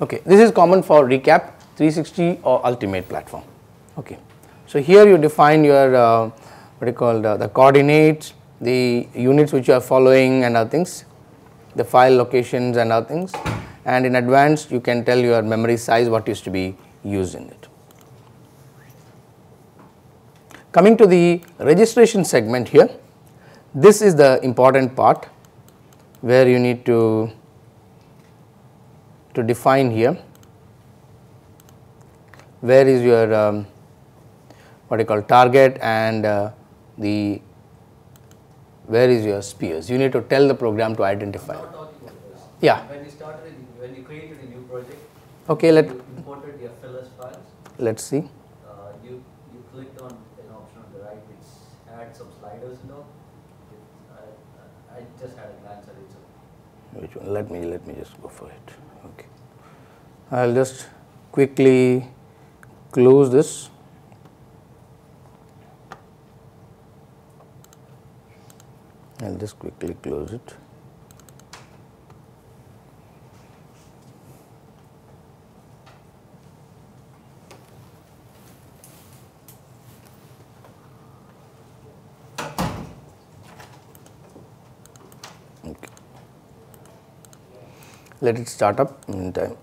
A: Okay, this is common for recap, 360 or ultimate platform. Okay, so here you define your what you call the coordinates, the units which you are following and other things, the file locations and other things, and in advance you can tell your memory size what is to be used in it. Coming to the registration segment here, this is the important part where you need to define here where is your what you call target and the where is your spheres. You need to tell the program to identify.
F: Not talking about this.
A: Yeah.
F: When you created a new project,
A: Okay,
F: you imported the FLS files.
A: let's see.
F: You clicked on an option on the right which had some sliders and all. I just had a glance at it. So
A: Which one? Let me just go for it. Okay. I'll just quickly close this. I'll just quickly close it. Okay. Let it start up meantime.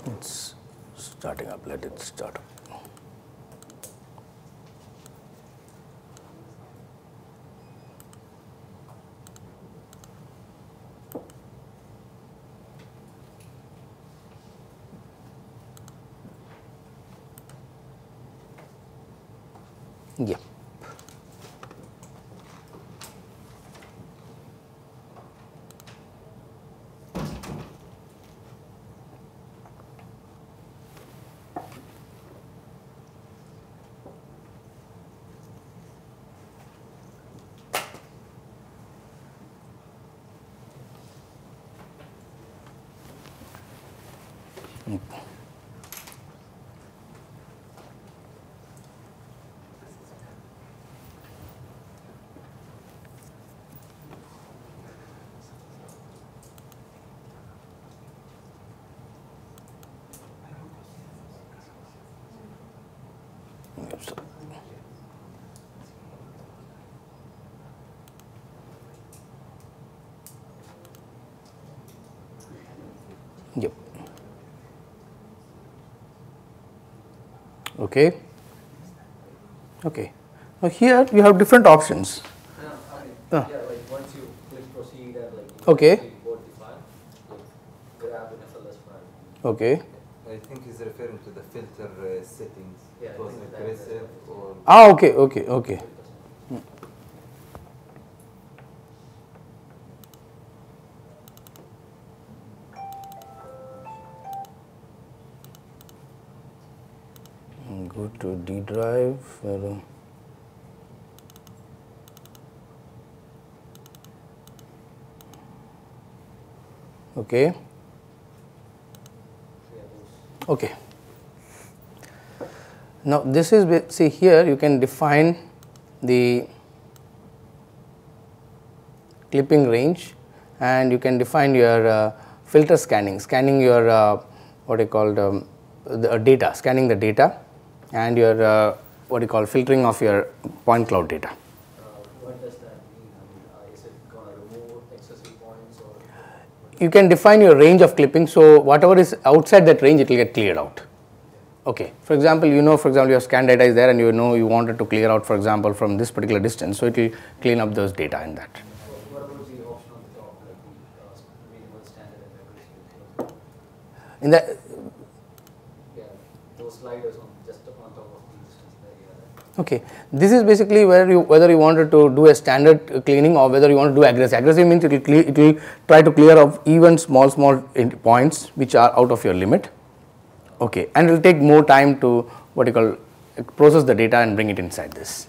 A: It's starting up. Let it start up. Yeah. So, yep. Okay. Okay. Now here you have different options.
F: like once you click proceed and like
A: Okay.
F: import the file, like grab an FLS file.
A: Okay.
D: I think he's referring to the filter settings.
F: Yeah,
D: it was
F: I think that-
D: aggressive or
A: Ah, okay, okay, okay. drive. Okay. Okay. Now this is, see here you can define the clipping range, and you can define your filter scanning your what you call the data, scanning the data, and your what you call filtering of your point cloud data.
F: What does that mean? I mean, is it going to remove excessive points or?
A: You can define your range of clipping, so whatever is outside that range it will get cleared out. Okay. For example, your scan data is there and you wanted to clear out, for example, from this particular distance, so it will clean up those data in that.
F: What about the option on the top, like the minimal standard and accuracy?
A: In that,
F: Yeah, those sliders on just on top of the distance there, yeah.
A: okay, this is basically whether you wanted to do a standard cleaning or whether you want to do aggressive. Aggressive means it will try to clear up even small points which are out of your limit. Okay, and it will take more time to what you call process the data and bring it inside this.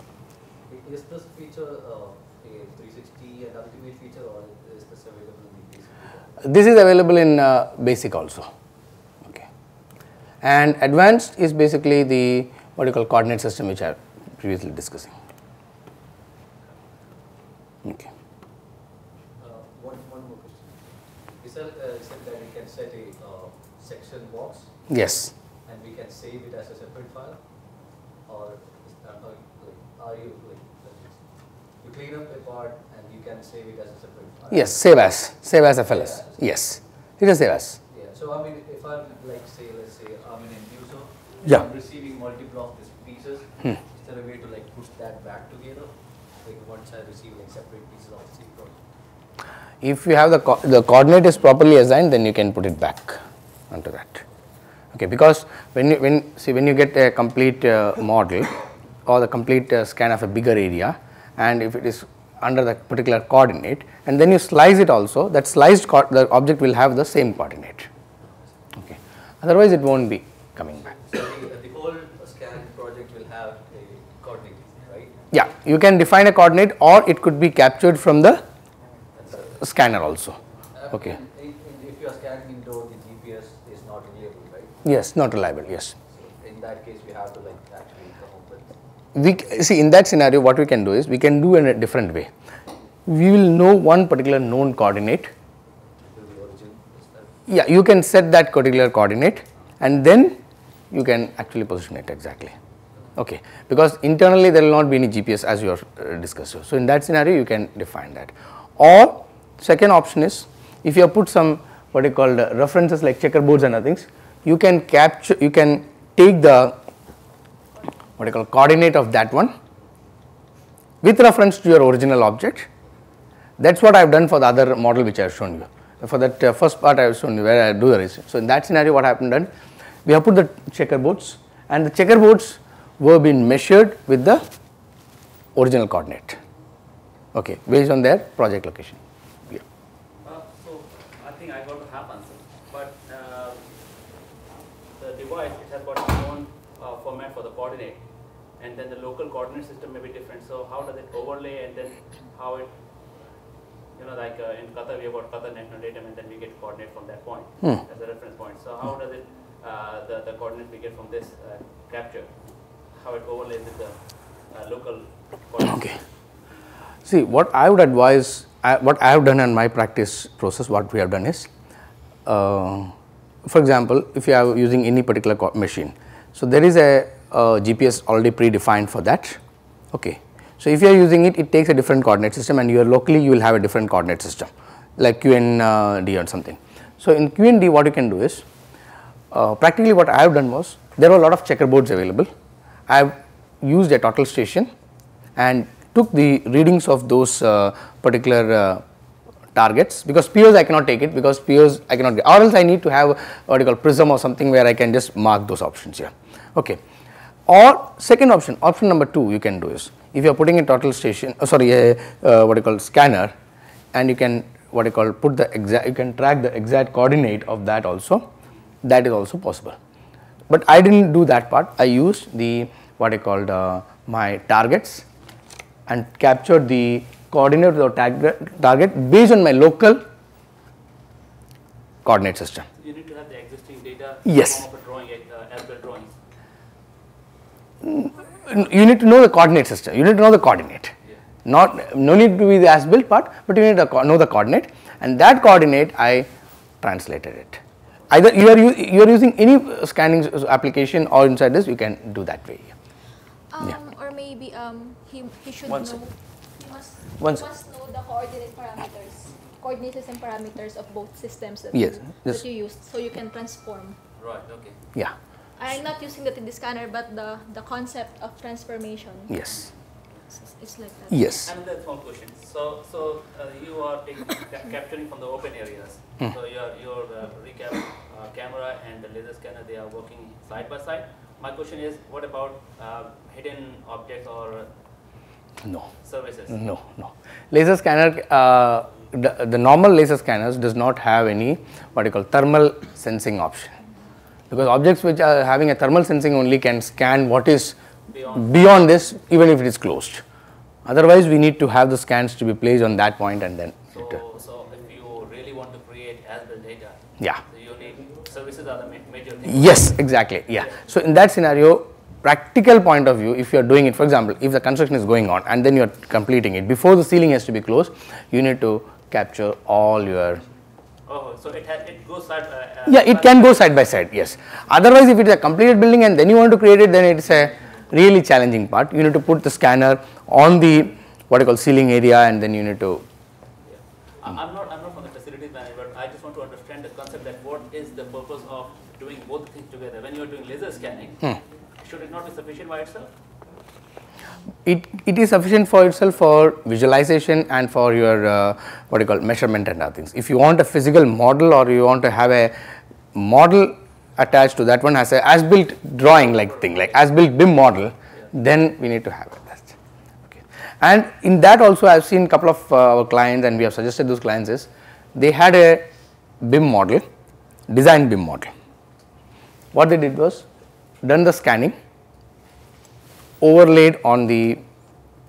F: Is this feature a 360 and ultimate feature, or is this available in the basic?
A: This is available in basic also. Okay, and advanced is basically the what you call coordinate system which I previously discussing. Okay.
F: One more question. You said that we can set a section box
A: Yes.
F: and we can save it as a separate file, or are you you clean up a part and you can save it as a separate file?
A: Yes. Save as FLS. Yes. It is save as.
F: Yeah. So I mean, if I'm let's say I'm an end user,
A: Yeah.
F: I'm receiving multiple of these pieces. Is there a way to push that back together? Once I receive separate pieces of the same project.
A: If you have the coordinate is properly assigned, then you can put it back onto that. Okay, because when you get a complete model or the complete scan of a bigger area, and if it is under the particular coordinate, and then you slice it also, that sliced the object will have the same coordinate. Okay, otherwise it won't be coming back.
F: So the whole scan project will have a coordinate, right?
A: Yeah, you can define a coordinate, or it could be captured from the scanner also. Okay.
F: If you are scanning indoor, the GPS is not reliable, right?
A: Yes, not reliable. Yes.
F: So in that case, we have to actually come up with.
A: We see in that scenario, what we can do is we can do in a different way. We will know one particular known coordinate.
F: The origin is that.
A: Yeah, you can set that particular coordinate, and then you can actually position it exactly. Okay, because internally there will not be any GPS as you have discussed. So in that scenario, you can define that. Or second option is, if you have put some what you call references like checkerboards and other things, you can take the what you call coordinate of that one with reference to your original object. That's what I have done for the other model which I have shown you. For that first part I have shown you where I do the research. So in that scenario, what happened done, we have put the checkerboards, and the checkerboards were being measured with the original coordinate. Okay, based on their project location. Yeah.
G: So I think I got a half answer, but the device, it has got its own format for the coordinate, and then the local coordinate system may be different. So how does it overlay, and then how it, like in Qatar we have got Qatar national datum, and then we get coordinate from that point as a reference point. So how does it the coordinate we get from this capture, how it overlays with the local coordinate?
A: Okay. See, what I would advise, what I have done in my practice process, what we have done is, for example, if you are using any particular machine, so there is a GPS already predefined for that. Okay. So if you are using it, it takes a different coordinate system, and you are locally you will have a different coordinate system, like QND or something. So in QND, what you can do is, practically what I have done was, there were a lot of checkerboards available. I have used a total station and took the readings of those particular targets, because POs I cannot take it, because POs I cannot get, or else I need to have what you call prism or something where I can just mark those options here. Okay. Or second option, option number 2 you can do is, if you are putting a total station, what you call scanner, and you can what you call put the exact, you can track the exact coordinate of that also, that is also possible. But I didn't do that part. I used the what I called my targets and captured the coordinate of the target based on my local coordinate system.
G: You need to have the existing data
A: Yes.
G: in the form of a drawing, as-built drawings.
A: You need to know the coordinate system, you need to know the coordinate. No need to be the as-built part, but you need to know the coordinate, and that coordinate I translated it. Either you are using any scanning application or inside this, you can do that way.
H: Or maybe he should
A: One
H: know.
A: second.
H: He
A: One
H: must know the coordinate system parameters of both systems that
A: Yes,
H: that you use, so you can transform.
G: Right, okay.
A: Yeah.
H: I'm not using the 3D scanner, but the concept of transformation.
A: Yes.
H: It's like that.
A: Yes.
G: Another small question. So you are capturing from the open areas. So your recap camera and the laser scanner, they are working side by side. My question is, what about hidden objects or
A: No.
G: services?
A: No. Laser scanner, the normal laser scanners does not have any what you call thermal sensing option, because objects which are having a thermal sensing only can scan what is beyond this, even if it is closed. Otherwise, we need to have the scans to be placed on that point and then.
G: So if you really want to create as-built data,
A: Yeah.
G: so you need services are the major thing.
A: Yes, exactly. Yeah. So in that scenario, practical point of view, if you are doing it, for example, if the construction is going on and then you are completing it, before the ceiling has to be closed, you need to capture all your.
G: Oh, so it goes side.
A: Yeah, it can go side by side. Yes. Otherwise, if it is a completed building and then you want to create it, then it is a really challenging part. You need to put the scanner on the what I call ceiling area, and then you need to.
G: I'm not from the facilities manager, but I just want to understand the concept that what is the purpose of doing both things together. When you are doing laser scanning, should it not be sufficient by itself?
A: It is sufficient for itself for visualization and for your what you call measurement and other things. If you want a physical model or you want to have a model attached to that one as a as-built drawing like thing, like as-built BIM model, then we need to have it. Okay. And in that also I have seen a couple of our clients, and we have suggested those clients is they had a BIM model, design BIM model. What they did was done the scanning, overlaid on the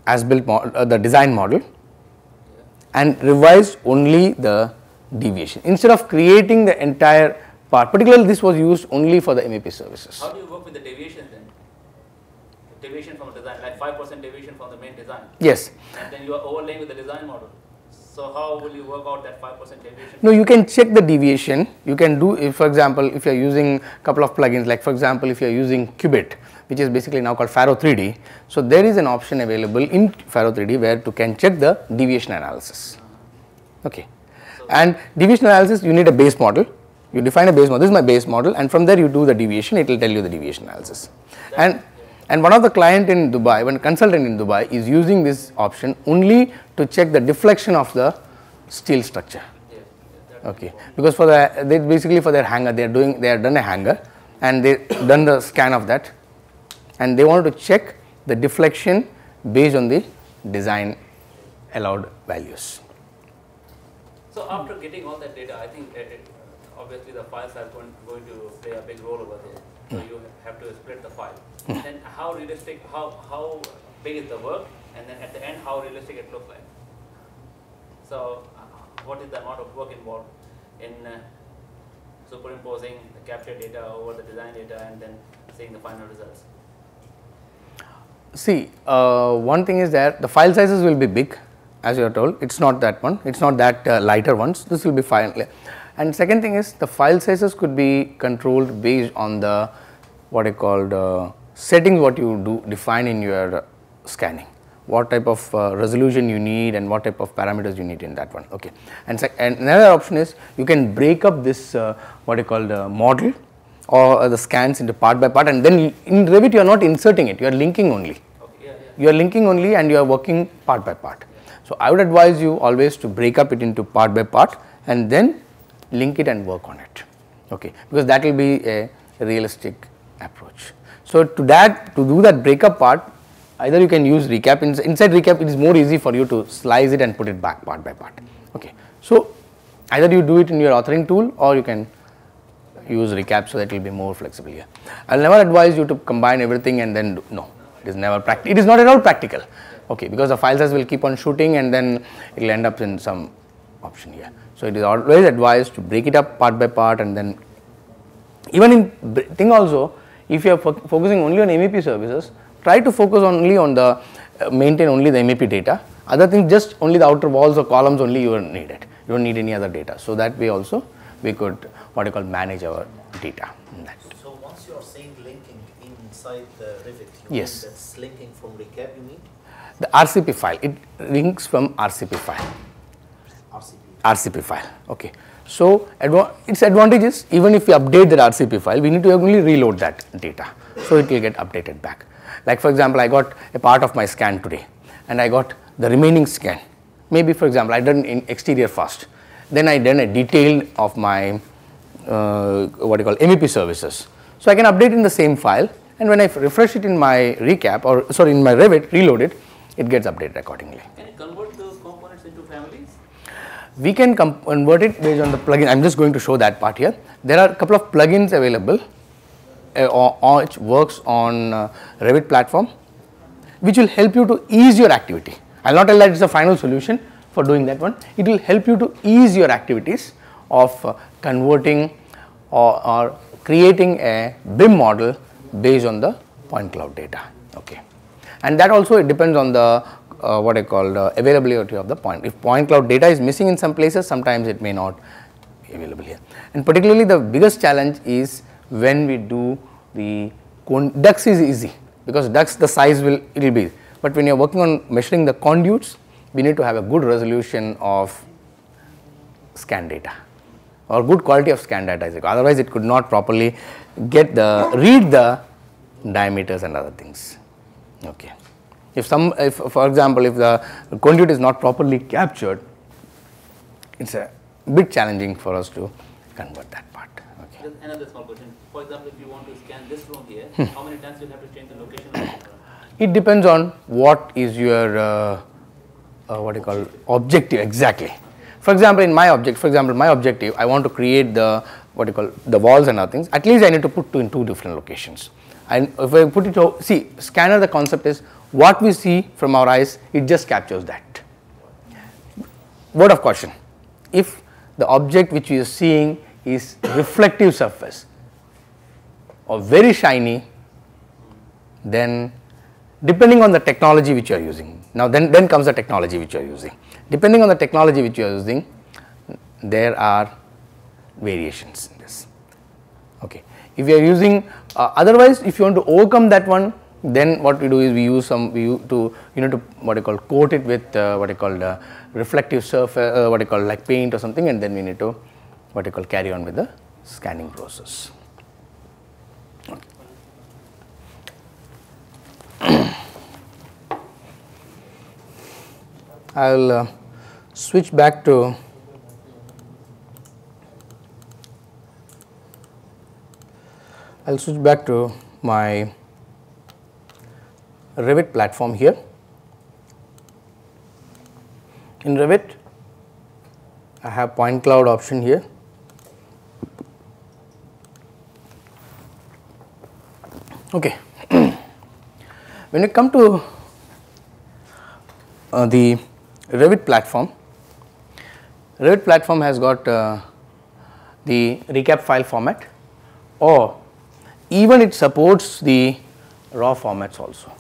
A: as-built the design model, and revised only the deviation instead of creating the entire part. Particularly, this was used only for the MEP services.
G: How do you work with the deviations then? Deviation from the design, like 5% deviation from the main design.
A: Yes.
G: And then you are overlaying with the design model. So how will you work out that 5% deviation?
A: No, you can check the deviation. You can do, if for example, if you are using a couple of plugins, like for example, if you are using Qubit, which is basically now called Faro 3D. So there is an option available in Faro 3D where you can check the deviation analysis. Okay. And deviation analysis, you need a base model. You define a base model. This is my base model, and from there you do the deviation. It will tell you the deviation analysis. And one of the client in Dubai, one consultant in Dubai, is using this option only to check the deflection of the steel structure. Okay, because for they basically for their hangar, they have done a hangar, and they done the scan of that, and they wanted to check the deflection based on the design allowed values.
G: So after getting all that data, I think obviously the files are going to play a big role over there. So you have to split the file. Then how realistic, how big is the work, and then at the end how realistic it looks like. So what is the amount of work involved in superimposing the captured data over the design data and then seeing the final results?
A: See, one thing is that the file sizes will be big, as you are told. It's not that one. It's not that lighter ones. This will be fine. And second thing is the file sizes could be controlled based on the what I called settings what you do define in your scanning. What type of resolution you need and what type of parameters you need in that one. Okay. And another option is you can break up this what I call the model or the scans into part by part, and then in Revit you are not inserting it, you are linking only.
G: Okay,
A: You are linking only and you are working part by part. So I would advise you always to break up it into part by part and then link it and work on it. Okay, because that will be a realistic approach. So to do that breakup part, either you can use recap. Inside recap, it is more easy for you to slice it and put it back part by part. Okay, so either you do it in your authoring tool or you can use recap, so that will be more flexible here. I will never advise you to combine everything and then do, no. It is never practical. It is not at all practical. Okay, because the file size will keep on shooting and then it will end up in some option here. So it is always advised to break it up part by part, and then even in thing also, if you are focusing only on MEP services, try to focus only on the maintain only the MEP data. Other things, just only the outer walls or columns only you need it. You don't need any other data. So that way also we could what you call manage our data.
E: So once you are saying linking inside the Revit, you
A: Yes.
E: mean that's linking from recap, you mean?
A: The RCP file, it links from RCP file. RCP file. Okay. So its advantage is, even if we update that RCP file, we need to only reload that data. So it will get updated back. Like for example, I got a part of my scan today and I got the remaining scan. Maybe for example, I done in exterior first. Then I done a detail of my what you call MEP services. So I can update in the same file, and when I refresh it in my recap, or sorry, in my Revit, reload it, it gets updated accordingly.
G: Can you convert those components into families?
A: We can convert it based on the plugin. I am just going to show that part here. There are a couple of plugins available which works on Revit platform, which will help you to ease your activity. I will not tell that it is a final solution for doing that one. It will help you to ease your activities of converting or creating a BIM model based on the point cloud data. Okay, and that also it depends on the what I call the availability of the point. If point cloud data is missing in some places, sometimes it may not be available here. And particularly the biggest challenge is when we do the ducts is easy, because ducts the size will it will be, but when you are working on measuring the conduits, we need to have a good resolution of scan data or good quality of scan data, otherwise it could not properly get read the diameters and other things. Okay. If for example, if the conduit is not properly captured, it's a bit challenging for us to convert that part. Okay.
G: Just another small question. For example, if you want to scan this room here, how many times you have to change the location of the room?
A: It depends on what is your what you call objective exactly. For example, my objective, I want to create the what you call the walls and other things. At least I need to put in two different locations. And if I put it, see, scanner, the concept is what we see from our eyes, it just captures that. Word of caution, if the object which you are seeing is reflective surface or very shiny, then depending on the technology which you are using, now then comes the technology which you are using. Depending on the technology which you are using, there are variations in this. Okay. If you are using otherwise, if you want to overcome that one, then what we do is we use what you call coat it with what you call reflective surface, what you call like paint or something, and then we need to what you call carry on with the scanning process. Okay. I will switch back to my Revit platform here. In Revit, I have point cloud option here. Okay. When you come to the Revit platform has got the recap file format, or even it supports the raw formats also.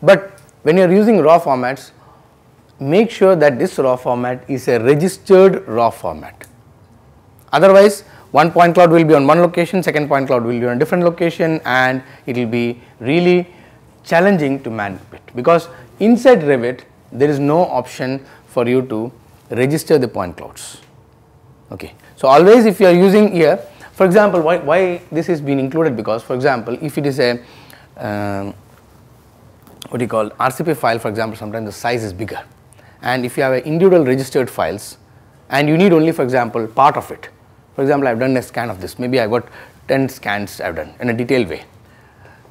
A: But when you are using raw formats, make sure that this raw format is a registered raw format. Otherwise, one point cloud will be on one location, second point cloud will be on a different location, and it will be really challenging to manage it, because inside Revit there is no option for you to register the point clouds. Okay. So always if you are using here, for example, why this is being included, because for example, if it is a what do you call RCP file, for example, sometimes the size is bigger, and if you have individual registered files and you need only, for example, part of it. For example, I have done a scan of this, maybe I got 10 scans I have done in a detailed way.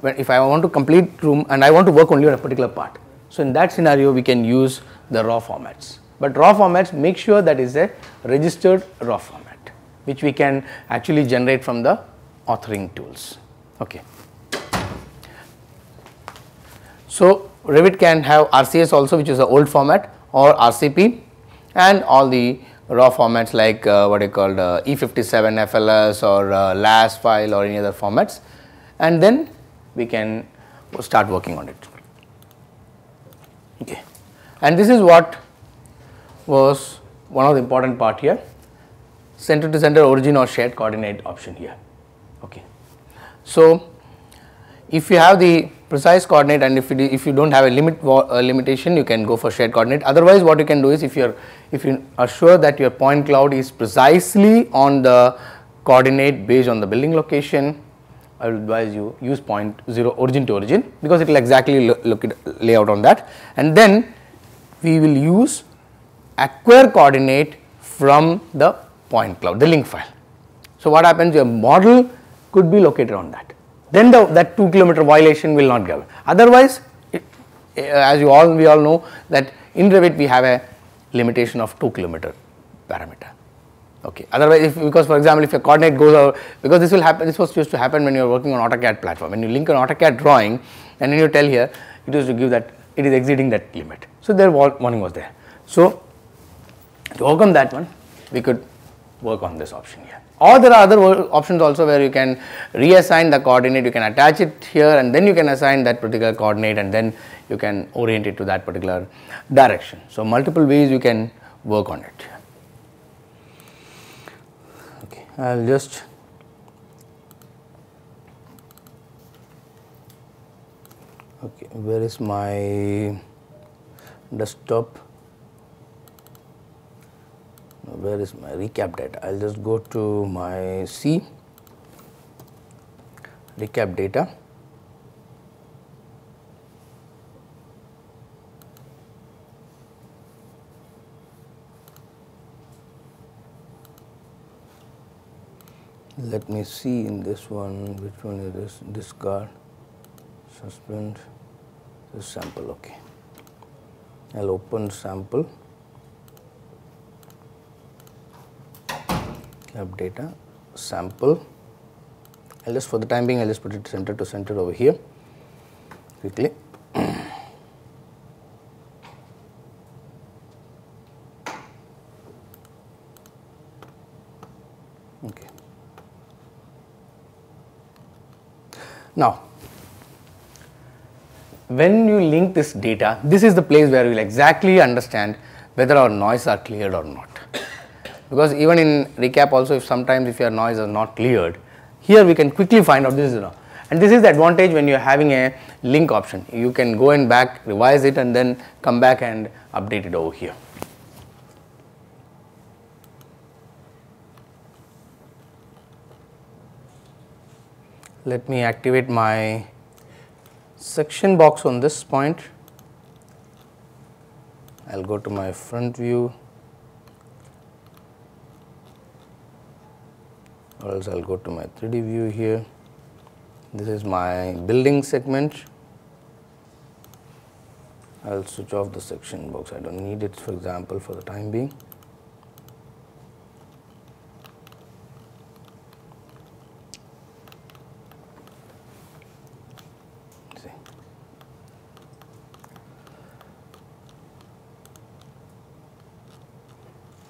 A: But if I want to complete room and I want to work only on a particular part, so in that scenario we can use the raw formats. But raw formats, make sure that is a registered raw format, which we can actually generate from the authoring tools. Okay. So, Revit can have RCS also, which is the old format, or RCP, and all the raw formats like what you call E57 FLS or LAS file or any other formats, and then we can start working on it. Okay. And this is what was one of the important part here, center to center origin or shared coordinate option here. Okay. So, if you have the precise coordinate and if you do not have a limitation, you can go for shared coordinate. Otherwise, what you can do is if you are sure that your point cloud is precisely on the coordinate based on the building location, I will advise you use point 0 origin to origin, because it will exactly lay out on that, and then we will use acquire coordinate from the point cloud, the link file. So, what happens, your model could be located on that, then that 2 kilometer violation will not go. Otherwise, as we all know that in Revit we have a limitation of 2 kilometer parameter. Okay. Otherwise, because for example, if your coordinate goes out, because this will happen, this was used to happen when you are working on AutoCAD platform. When you link an AutoCAD drawing and then you tell here, it is to give that it is exceeding that limit. So, their warning was there. So, to overcome that one, we could work on this option here. Or there are other options also where you can reassign the coordinate, you can attach it here and then you can assign that particular coordinate and then you can orient it to that particular direction. So, multiple ways you can work on it. Okay, I will just where is my desktop? Where is my recap data? I will just go to my C, recap data. Let me see in this one, which one is this? Discard, suspend, this sample. Okay, I will open sample. Cap data sample. I'll just, for the time being, I'll just put it center to center over here quickly. Okay. Now, when you link this data, this is the place where we will exactly understand whether our noise are cleared or not. Because even in recap also, if sometimes if your noise is not cleared, here we can quickly find out this is enough. And this is the advantage when you are having a link option. You can go and back, revise it and then come back and update it over here. Let me activate my section box on this point. I will go to my front view, or else I will go to my 3D view here. This is my building segment. I will switch off the section box, I do not need it, for example, for the time being.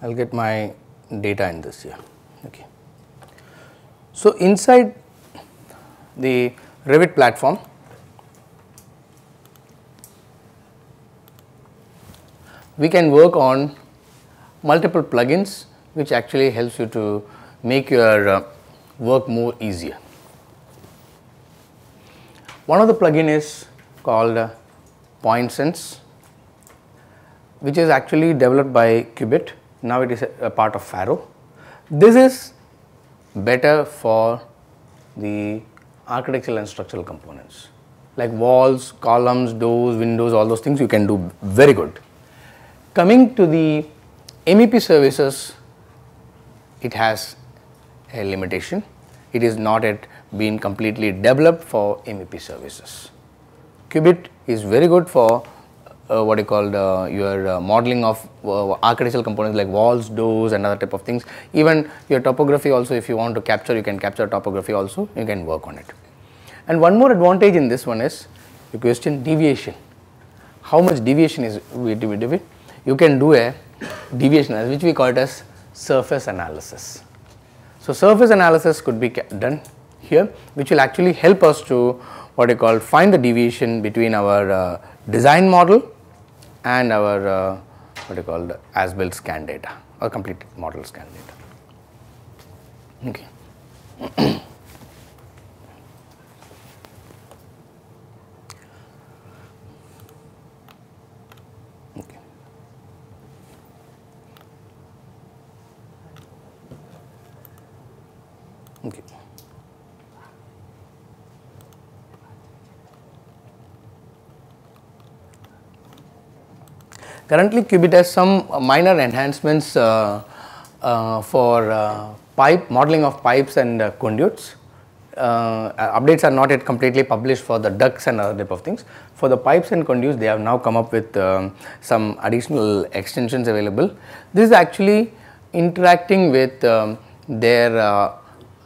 A: I will get my data in this here. Okay. So, inside the Revit platform, we can work on multiple plugins which actually helps you to make your work more easier. One of the plugin is called Point Sense, which is actually developed by Qubit. Now it is a part of Faro. This is better for the architectural and structural components like walls, columns, doors, windows, all those things you can do very good. Coming to the MEP services, it has a limitation. It is not yet been completely developed for MEP services. Qubit is very good for what you call your modeling of architectural components like walls, doors and other type of things. Even your topography also, if you want to capture, you can capture topography also, you can work on it. And one more advantage in this one is, you question deviation. How much deviation is it? You can do a deviation analysis, which we call it as surface analysis. So, surface analysis could be done here, which will actually help us to what you call find the deviation between our design model and our what you call the as-built scan data or complete model scan data. Okay. Okay. Currently, Qubit has some minor enhancements for modeling of pipes and conduits. Updates are not yet completely published for the ducts and other type of things. For the pipes and conduits, they have now come up with some additional extensions available. This is actually interacting with their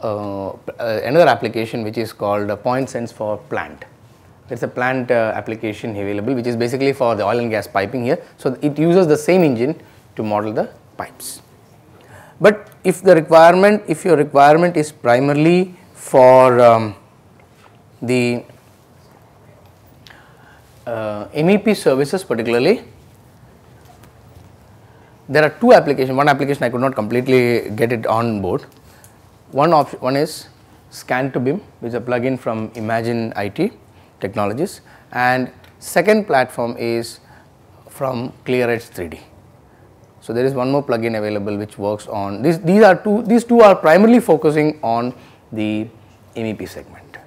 A: another application which is called point sense for plant. It is a plant application available, which is basically for the oil and gas piping here. So, it uses the same engine to model the pipes. But if your requirement is primarily for the MEP services particularly, there are two applications. One application I could not completely get it on board. One is Scan to BIM, which is a plugin from Imagine IT Technologies, and second platform is from ClearEdge 3D. So, there is one more plugin available which works on these two are primarily focusing on the MEP segment.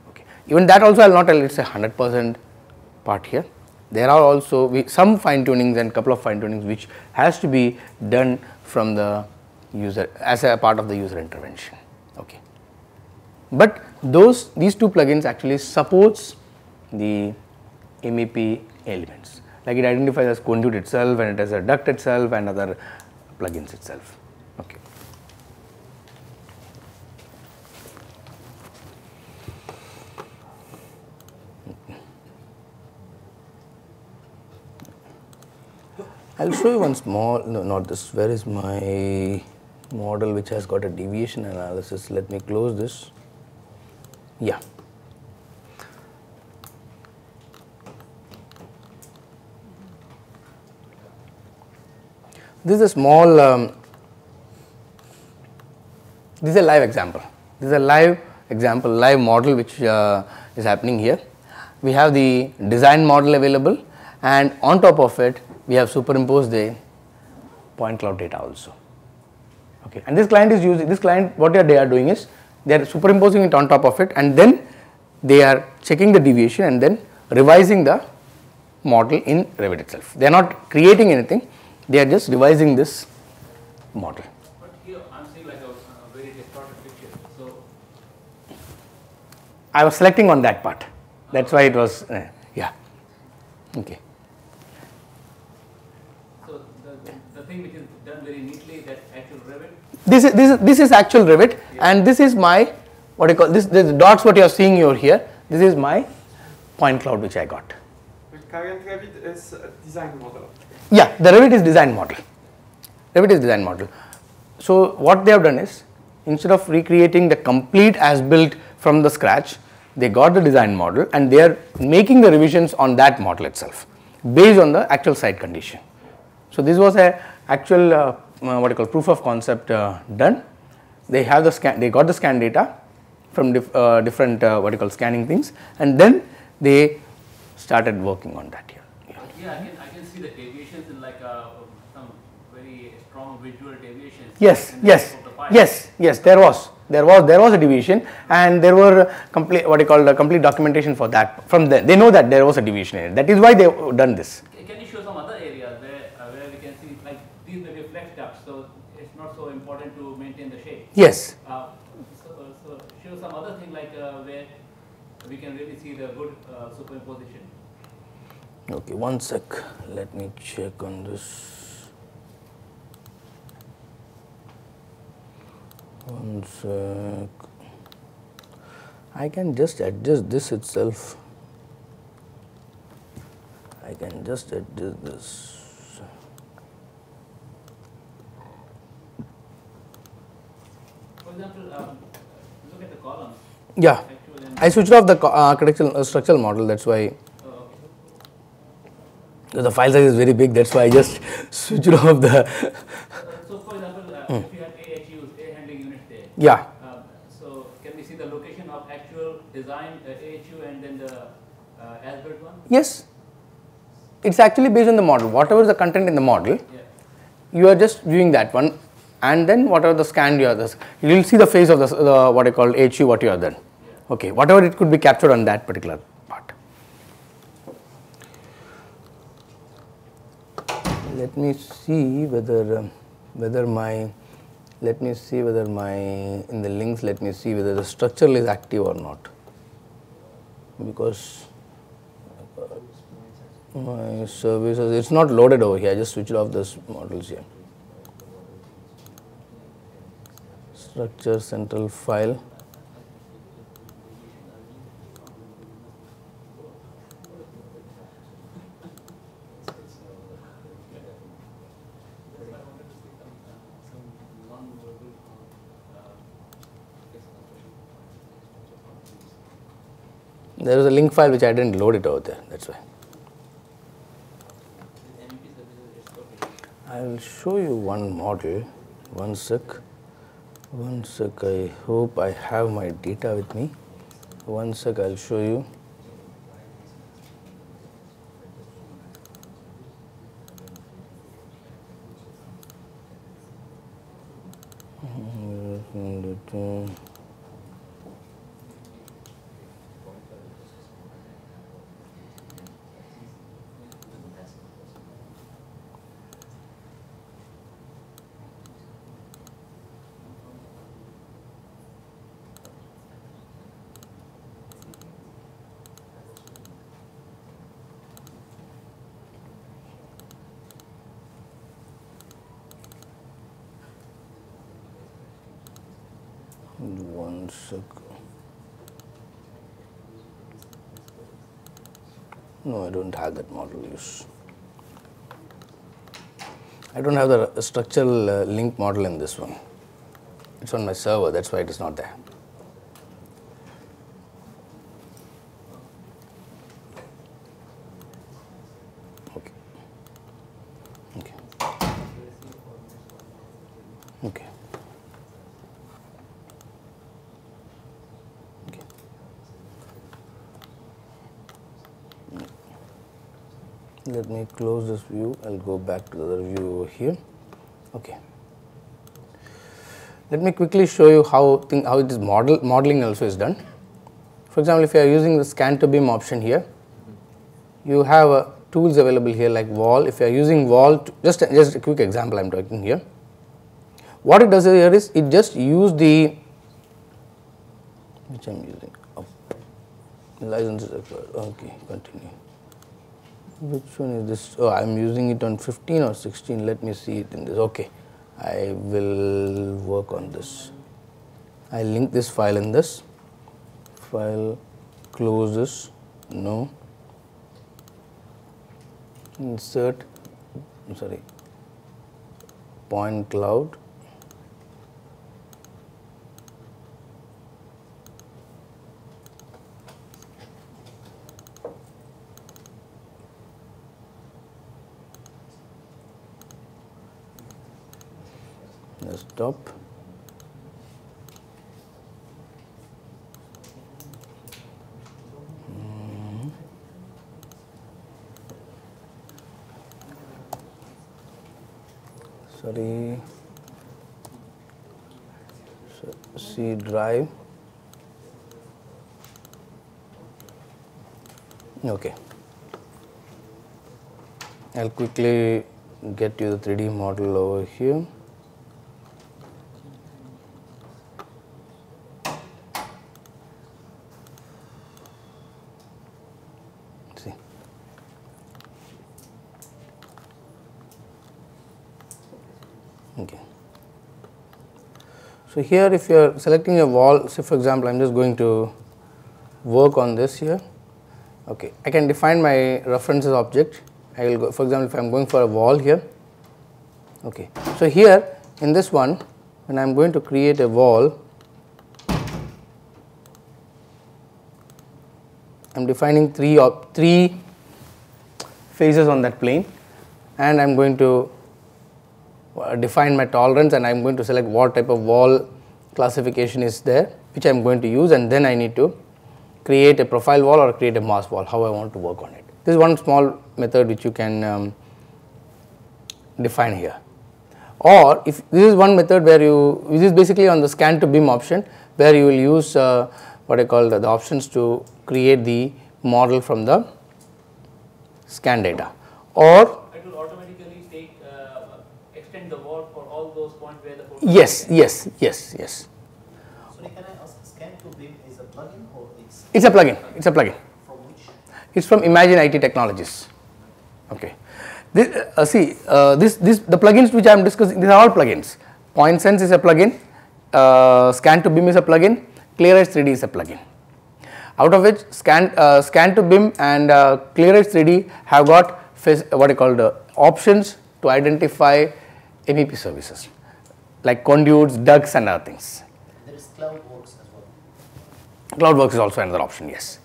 A: Okay. Even that also I will not tell it is a 100% part here. There are also some fine tunings and couple of fine tunings which has to be done from the user as a part of the user intervention. Okay. But these two plugins actually supports the MEP elements, like it identifies as conduit itself and it has a duct itself and other plugins itself. Okay. I will show you one small, no, not this, where is my model which has got a deviation analysis. Let me close this. Yeah. This is a small, this is a live example. This is a live example, live model which is happening here. We have the design model available, and on top of it we have superimposed the point cloud data also. Okay. And this client is using, what they are doing is they are superimposing it on top of it, and then they are checking the deviation and then revising the model in Revit itself. They are not creating anything, they are just revising this model.
G: But here I am seeing like a very distorted picture. So
A: I was selecting on that part, that is why it was, yeah. Okay.
G: So the thing which is done very neatly, that actual Revit.
A: This is actual Revit, and this is my what you call this dots what you are seeing over here. This is my point cloud which I got.
B: But current Revit is a design model.
A: Yeah, the Revit is design model. Revit is design model. So what they have done is, instead of recreating the complete as built from the scratch, they got the design model and they are making the revisions on that model itself based on the actual site condition. So this was a actual what you call proof of concept done. They have the scan, they got the scan data from different what you call scanning things, and then they started working on that here.
G: Yeah, I can see the deviations in like some very strong visual deviations.
A: Yes, yes, yes. There was a deviation, and there were complete what you call the complete documentation for that. From there, they know that there was a deviation in it. That is why they have done this.
G: Can you show some other areas where we can see like these may be flex ducts, so it's not so important to maintain the shape.
A: Yes.
G: So show some other thing like where we can really see the good superimposition.
A: Okay, one sec. Let me check on this. One sec. I can just adjust this itself. I can just adjust this.
G: For example, look at the columns.
A: Yeah,
G: Actual and
A: I switched off the architectural structural model. That's why the file size is very big. That's why I just switched off the.
G: so, for example, if you have AHUs, air handling units there.
A: Yeah.
G: So, can we see the location of actual design AHU and then the as-built one?
A: Yes. It's actually based on the model. Whatever is the content in the model,
G: Yeah.
A: you are just viewing that one, and then whatever the scan you are, you will see the face of the what I call HU, what you are done.
G: Yeah.
A: Okay, whatever it could be captured on that particular part. Let me see whether my in the links. Let me see whether the structure is active or not, because my services, it's not loaded over here. I just switched off this models here. Structure central file. There is a link file which I didn't load it over there. That's why. I will show you one model. One sec. I hope I have my data with me. One sec. I'll show you. One sec. No, I don't have that model use. I don't have the structural link model in this one. It's on my server, that's why it is not there. Okay. Okay. Okay. Let me close this view. I'll go back to the other view over here. Okay. Let me quickly show you how it is modeling also is done. For example, if you are using the scan to beam option here, you have tools available here like wall. If you are using wall, just a quick example I am talking here. What it does here is it just use the which I am using. Oh, licenses acquired. Okay, continue. Which one is this? Oh, I am using it on 15 or 16. Let me see it in this. Okay, I will work on this. I link this file in this. File, close this. No. Insert. Sorry. Point cloud. Desktop. Sorry. C drive. Okay. I'll quickly get you the 3D model over here. See. Okay. So here if you are selecting a wall, say for example I am just going to work on this here. Okay, I can define my references object. I will go, for example, if I am going for a wall here. Okay, so here in this one, when I am going to create a wall, I am defining three faces on that plane, and I am going to define my tolerance, and I am going to select what type of wall classification is there, which I am going to use, and then I need to create a profile wall or create a mask wall, how I want to work on it. This is one small method which you can define here. Or if this is one method where this is basically on the scan to BIM option, where you will use what I call the options to create the model from the scan data. Or
G: It will automatically take extend the wall for all those points where the photo
A: yes.
E: Sorry, can I ask, scan to BIM is a plugin or
A: It's a plugin. It's a plugin.
E: from which?
A: It's from Imagine IT Technologies. Okay. This, the plugins which I am discussing, these are all plugins. Point Sense is a plugin. Scan to BIM is a plugin. ClearEdge 3D is a plugin. Out of which Scan to BIM and ClearEdge 3D have got what I call the options to identify MEP services like conduits, ducts, and other things.
E: There is CloudWorks as well.
A: CloudWorks is also another option. Yes.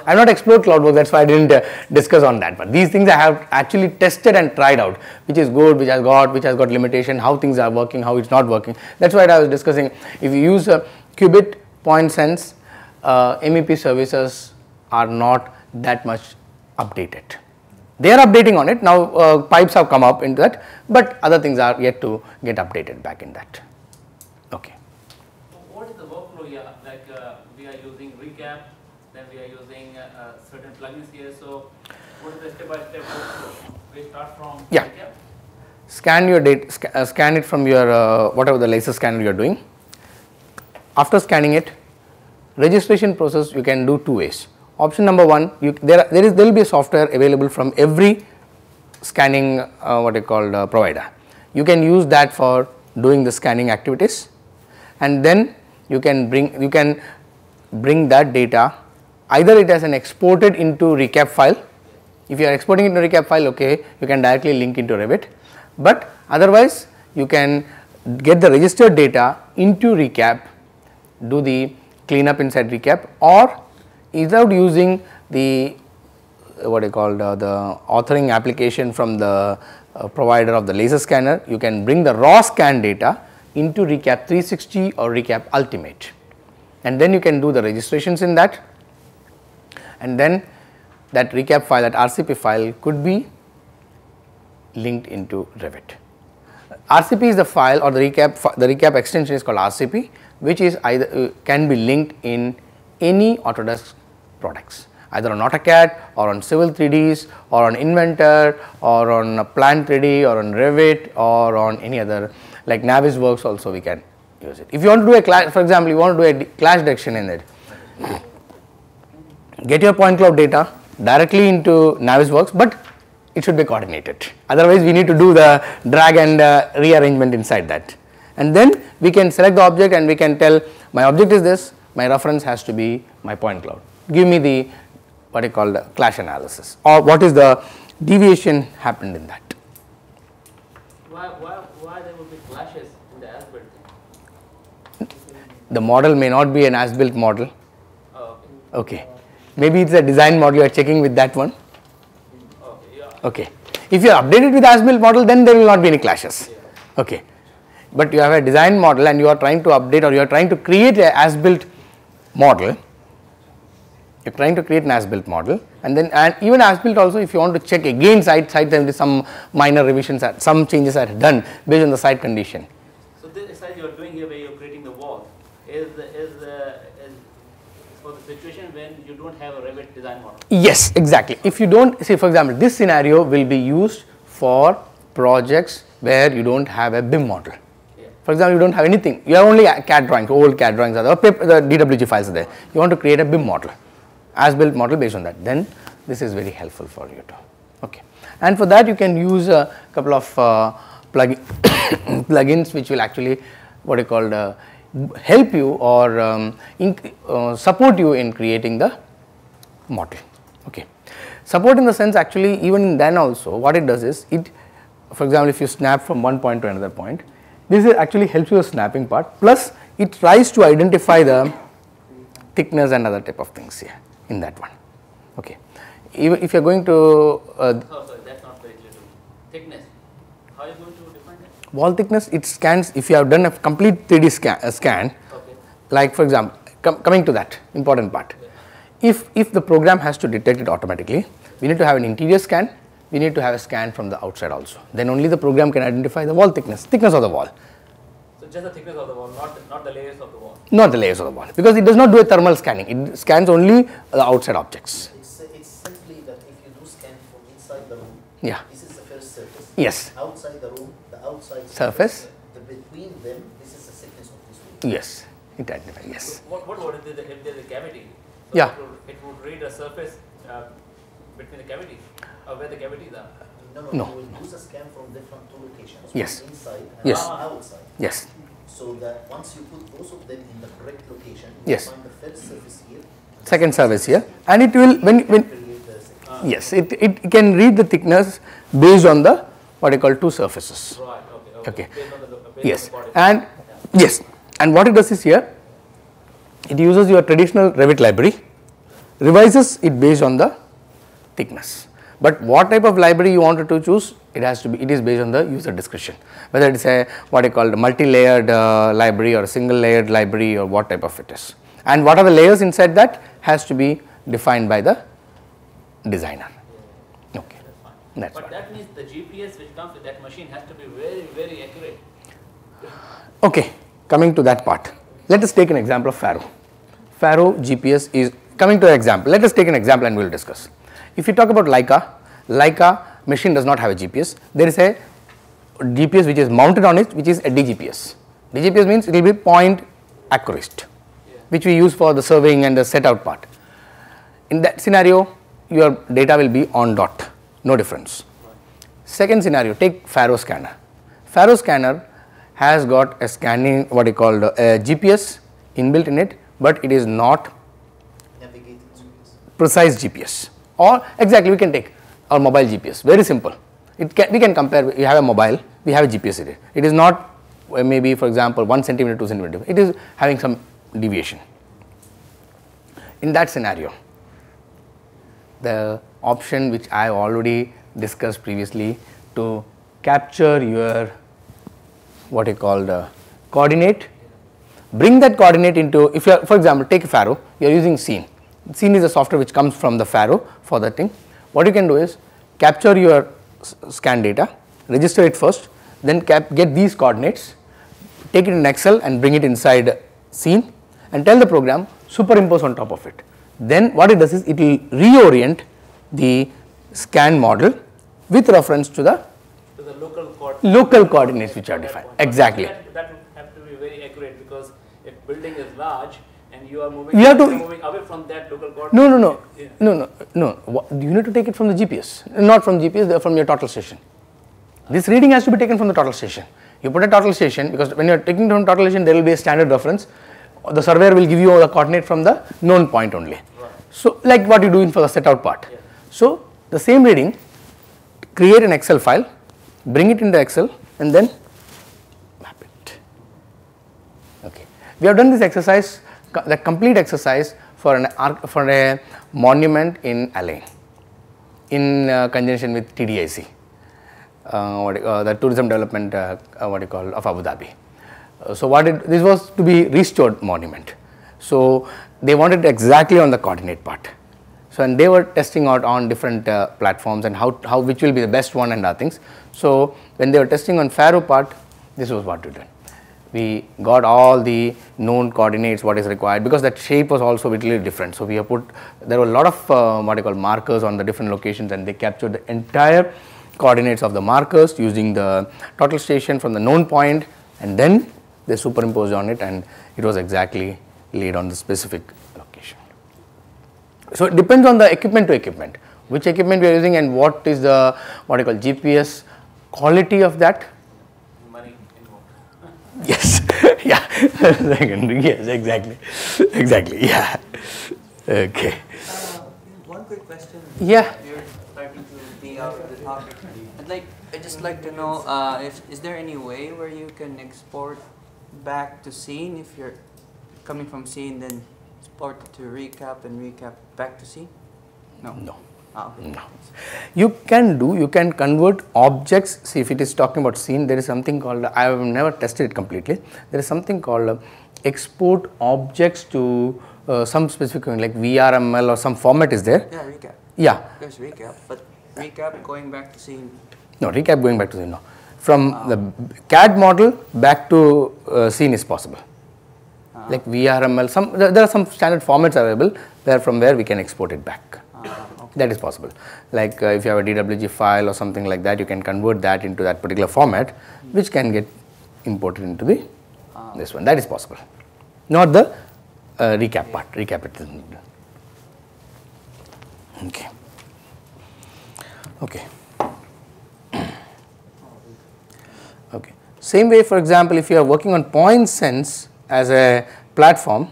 A: I have not explored CloudWorks, that's why I didn't discuss on that. But these things I have actually tested and tried out, which is good, which has got limitation, how things are working, how it's not working. That's why I was discussing. If you use Qubit, Point Sense, MEP services are not that much updated. They are updating on it now. Pipes have come up into that, but other things are yet to get updated back in that. Okay.
G: What is the workflow here? Like we are using Recap, then we are using certain plugins here. So what is the step-by-step workflow? We start from Recap.
A: Scan your data, scan it from your whatever the laser scanner you are doing. After scanning it, registration process you can do two ways. Option number one, there will be a software available from every scanning provider. You can use that for doing the scanning activities, and then you can bring that data, either it as an exported into Recap file. If you are exporting into Recap file, okay, you can directly link into Revit, but otherwise you can get the registered data into Recap, do the cleanup inside Recap, or without using the the authoring application from the provider of the laser scanner, you can bring the raw scan data into Recap 360 or Recap Ultimate, and then you can do the registrations in that, and then that Recap file, that RCP file could be linked into Revit. RCP is the file, or the Recap extension is called RCP, which is either can be linked in any Autodesk products, either on AutoCAD or on Civil 3Ds or on Inventor or on Plan 3D or on Revit or on any other, like Navisworks also we can use it. If you want to do a clash, for example, you want to do a clash detection in it, get your point cloud data directly into Navisworks, but it should be coordinated. Otherwise, we need to do the drag and rearrangement inside that, and then we can select the object and we can tell my object is this, my reference has to be my point cloud. Give me the clash analysis, or what is the deviation happened in that.
G: Why there would be clashes in the as-built thing?
A: The model may not be an as-built model.
G: Oh,
A: Okay, maybe it's a design model you are checking with that one.
G: okay, yeah.
A: Okay, if you are updated with as-built model, then there will not be any clashes. Okay, but you have a design model and you are trying to update, or you are trying to create a as-built model. You are trying to create an as-built model, and then even as-built also, if you want to check again site there is some minor revisions, some changes are done based on the site condition.
G: So this exercise you are doing here, where you are creating the wall, is for the situation when you don't have a Revit design model.
A: Yes, exactly. If you don't, say for example, this scenario will be used for projects where you don't have a BIM model. For example, you don't have anything, you have only CAD drawings, old CAD drawings are there, the DWG files are there. You want to create a BIM model, as-built model based on that, then this is very helpful for you to. Okay. And for that you can use a couple of plugins which will actually help you or support you in creating the model. Okay. Support in the sense actually even then also what it does is it, for example, if you snap from one point to another point, this is actually helps you with snapping part, plus it tries to identify the thickness and other type of things here in that one. Okay. Even if you are going to
G: Sorry, that's not very clear to me. Thickness. How are you going to define that?
A: wall thickness, it scans if you have done a complete 3D scan,
G: Okay.
A: like for example, coming to that important part. If the program has to detect it automatically, we need to have an interior scan, we need to have a scan from the outside also. Then only the program can identify the wall thickness of the wall.
G: So just the thickness of the wall, not the layers of the wall.
A: Not the layers of the wall, because it does not do a thermal scanning, it scans only the outside objects.
E: It's simply that if you do scan from inside the room,
A: Yeah.
E: this is the first surface.
A: Yes.
E: Outside the room, the outside
A: Surface.
E: between them, this is the thickness of this room.
A: Yes, it identifies, yes.
G: So what would it do if there's a cavity? So
A: Yeah.
G: it would read a surface between the cavities, or where the cavities are.
E: No,
A: No.
E: you will use a scan from different two locations.
A: Yes.
E: One inside and
A: Yes.
E: one outside.
A: Yes,
E: So that once you put both of them in the correct location, you
A: Yes.
E: find the first surface here.
A: second surface here, and it will when
E: Create the second.
A: yes, it can read the thickness based on the what I call two surfaces.
G: Right. Okay.
A: Okay.
G: Based on the
A: Yes,
G: body.
A: and yes, and what it does is here, it uses your traditional Revit library, revises it based on the thickness. But what type of library you wanted to choose, it is based on the user discretion. Whether it is a what I call multi-layered library or a single layered library or what type of it is. And what are the layers inside that has to be defined by the designer. Okay, that's
G: But
A: what.
G: that means the GPS which comes with that machine has to be very, very accurate.
A: Okay, coming to that part, let us take an example of Faro. Faro GPS is coming to an example. Let us take an example and we will discuss. If you talk about Leica machine does not have a GPS. There is a GPS which is mounted on it, which is a DGPS. DGPS means it will be point accurate, which we use for the surveying and the set out part. In that scenario, your data will be on dot, no difference. Second scenario, take Faro scanner. Faro scanner has got a scanning what you call a GPS inbuilt in it, but it is not
E: Navigated GPS.
A: precise GPS. Or exactly we can take our mobile GPS, very simple. We can compare, we have a mobile, we have a GPS in it. It is not maybe for example 1 centimeter, 2 centimeter, it is having some deviation. In that scenario, the option which I already discussed previously to capture your what you call the coordinate, bring that coordinate into, if you are for example take Faro, you are using Scene. Scene is a software which comes from the Faro for that thing. What you can do is capture your scan data, register it first, then get these coordinates, take it in Excel and bring it inside Scene and tell the program superimpose on top of it. Then what it does is it will reorient the scan model with reference to the
G: To the local
A: coordinates which are defined. Exactly.
G: That would have to be very accurate, because if building is large and you are
A: You have to-
G: moving away from that local coordinate.
A: No. You need to take it from the GPS, not from GPS, from your total station. This reading has to be taken from the total station. You put a total station, because when you are taking from total station, there will be a standard reference. The surveyor will give you the coordinate from the known point only.
G: Right.
A: So, like what you do in for the set out part.
G: Yeah.
A: So, the same reading, create an Excel file, bring it into Excel and then map it. Okay. We have done this exercise, the complete exercise for a monument in Al Ain in conjunction with TDIC, the tourism development of Abu Dhabi. This was to be restored monument. So they wanted exactly on the coordinate part. So and they were testing out on different platforms and how which will be the best one and other things. So when they were testing on Faro part, this was what we did. We got all the known coordinates what is required, because that shape was also little different. So we have there were a lot of markers on the different locations, and they captured the entire coordinates of the markers using the total station from the known point, and then they superimposed on it, and it was exactly laid on the specific location. So it depends on the equipment to equipment, which equipment we are using and what is the GPS quality of that.
G: Money involved.
A: Yes, yeah, yes, exactly, yeah, okay.
D: One quick question.
I: question.
A: Yeah.
I: You're starting to be out of the topic. I'd just like to know, if is there any way where you can export back to scene if you're coming from scene, then export to recap and recap back to scene? No.
A: No.
I: Ah, okay.
A: No. You can convert objects. See, if it is talking about scene, there is something called, I have never tested it completely. There is something called export objects to some specific, like VRML or some format is there.
I: Yeah, recap.
A: Yeah.
I: There's recap, but recap going back to scene.
A: No, recap going back to scene, no. From the CAD model back to scene is possible. Like VRML, there are some standard formats available where from where we can export it back.
I: Okay.
A: That is possible. Like if you have a DWG file or something like that, you can convert that into that particular format, which can get imported into the this one. That is possible. Not the recap part. Recap it isn't. Okay. Okay. Okay. Same way, for example, if you are working on PointSense as a platform,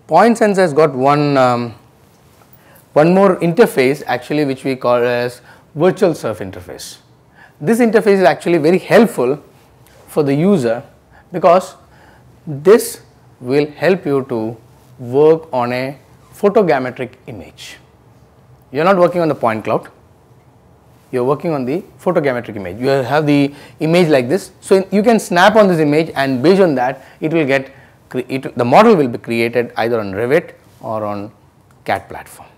A: PointSense has got one more interface actually, which we call as virtual surf interface. This interface is actually very helpful for the user because this will help you to work on a photogrammetric image. You are not working on the point cloud, you are working on the photogrammetric image. You have the image like this, so you can snap on this image, and based on that it will get the model will be created either on Revit or on CAD platform.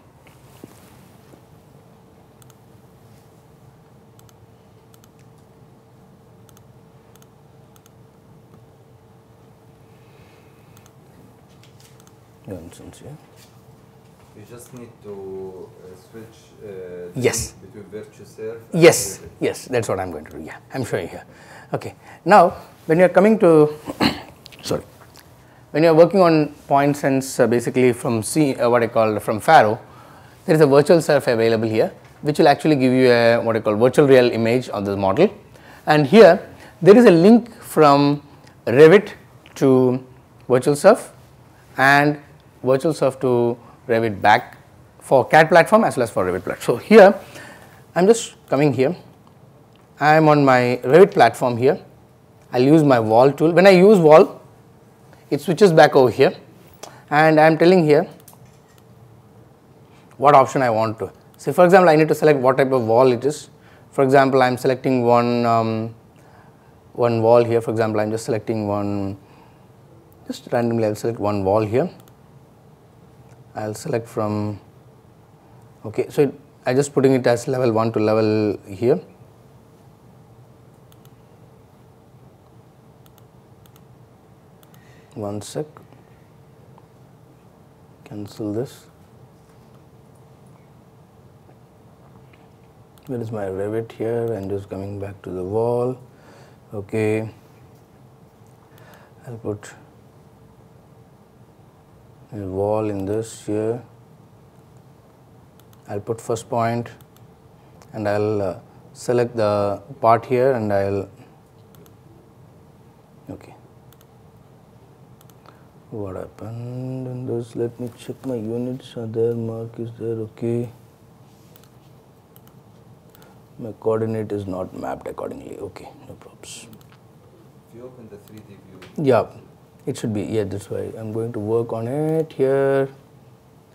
A: Nonsense, yeah.
D: You just need to switch
A: Yes.
D: between VirtuSurf and
A: Yes,
D: Revit.
A: yes, that's what I'm going to do. Yeah, I'm showing here. Okay. Now, when you are coming to, sorry, when you are working on PointSense, basically from what I call from Faro, there is a virtual surf available here, which will actually give you a what I call virtual real image of the model. And here there is a link from Revit to virtual surf and virtual surf to Revit back for CAD platform as well as for Revit platform. So here I am just coming here, I am on my Revit platform here, I will use my wall tool. When I use wall, it switches back over here, and I am telling here what option I want to. Say for example, I need to select what type of wall it is. For example, I am selecting one wall here. For example, I am just selecting one, just randomly I will select one wall here. I will select from, okay, so I just putting it as level 1 to level here. One sec, cancel this. Where is my Revit here? I am just coming back to the wall. Okay, I will put a wall in this here. I will put first point, and I will select the part here, and I will, okay. What happened in this? Let me check my units. Are there? Mark is there? Okay. My coordinate is not mapped accordingly. Okay, no problems.
D: If you open the 3D view,
A: Yeah, it should be. Yeah, that's why I'm going to work on it here.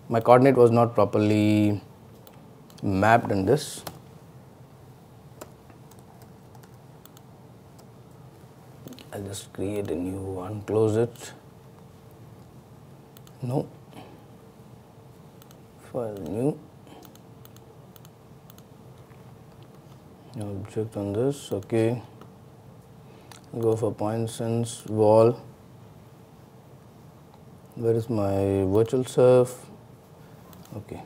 A: My coordinate was not properly mapped in this. I'll just create a new one, close it. No. File new. Object on this. Okay. Go for PointSense wall. Where is my virtual surf? Okay.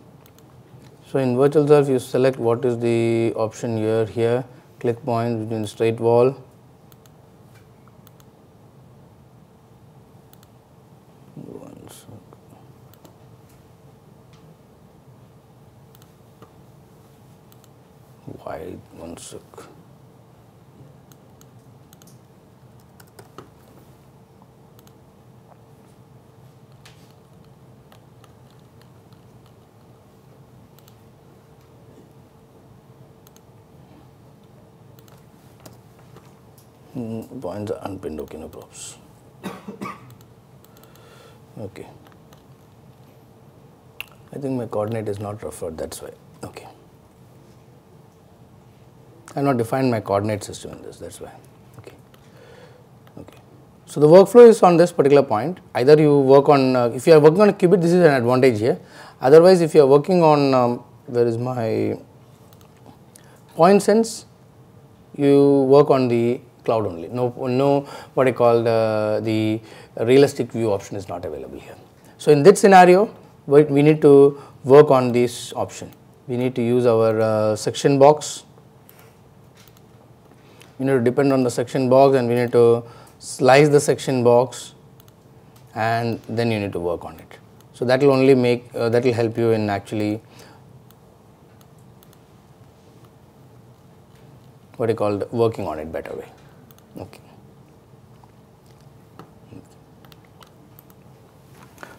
A: So in virtual surf, you select what is the option here. Click point between straight wall. One sec. Wide, one sec. Points are unpinned, okay, no props. Okay. I think my coordinate is not referred, that's why. Okay. I have not defined my coordinate system in this, that's why. Okay. Okay. So, the workflow is on this particular point. Either you work on, if you are working on a qubit, this is an advantage here. Otherwise, if you are working on, where is my point sense, you work on the cloud only. No, what I call the realistic view option is not available here. So, in this scenario, we need to work on this option. We need to use our section box. We need to depend on the section box, and we need to slice the section box, and then you need to work on it. So, that will only make that will help you in actually what I call working on it better way. Okay.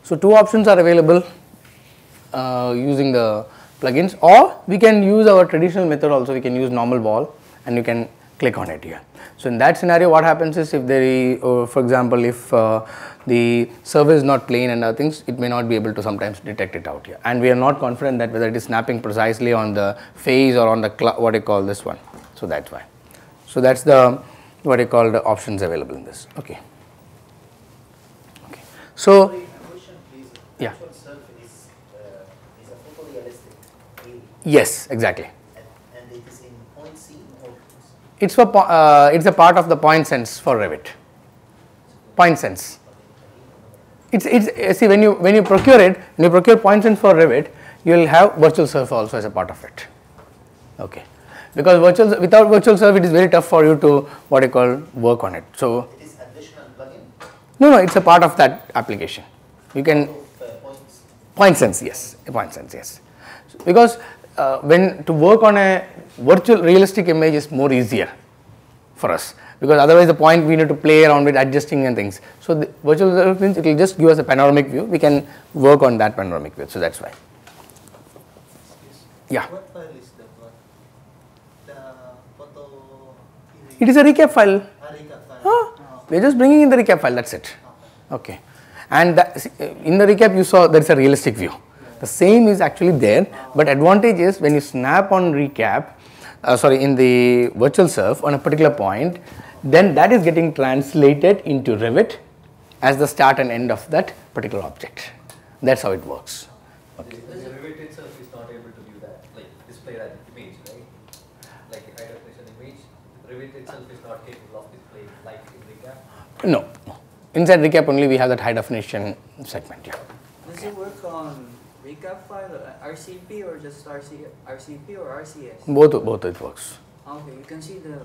A: So, two options are available using the plugins, or we can use our traditional method also. We can use normal ball and you can click on it here. So, in that scenario, what happens is, if there is, for example, if the surface is not plane and other things, it may not be able to sometimes detect it out here, and we are not confident that whether it is snapping precisely on the face or on the what I call this one. So, that's why. So, that's the what I call the options available in this. Okay. Okay. So,
E: Sorry, a question please.
A: Yeah.
E: Virtual self is a photorealistic really,
A: yes, exactly.
E: and it is in point C or
A: It's for it's a part of the point sense for Revit. Point sense. It's see, when you procure it, when you procure point sense for Revit, you will have virtual surf also as a part of it. Okay. Because without virtual surf, it is very tough for you to what I call work on it. So,
E: it is additional plugin?
A: no, it's a part of that application. You can
E: Points.
A: point sense, yes, a point sense, yes. Because when to work on a virtual realistic image is more easier for us, because otherwise the point we need to play around with adjusting and things. So, the virtual surf means it will just give us a panoramic view. We can work on that panoramic view. So, that's why. Yeah.
E: What file is that one? The photo image?
A: It is a recap file.
E: Recap file.
A: Huh? We are just bringing in the recap file, that's it. Okay. And in the recap you saw there is a realistic view. The same is actually there, but advantage is when you snap on recap, in the virtual surf on a particular point, then that is getting translated into Revit as the start and end of that particular object. That's how it works.
F: Okay. The Revit itself is not able to do that, like display that image, right? Like a high definition image, Revit itself is not capable of displaying like in recap.
A: No. Inside recap only we have that high definition segment. Yeah.
I: Does it work on recap file, RCP, or just RCP or RCS?
A: Both it works.
I: Okay, you can see the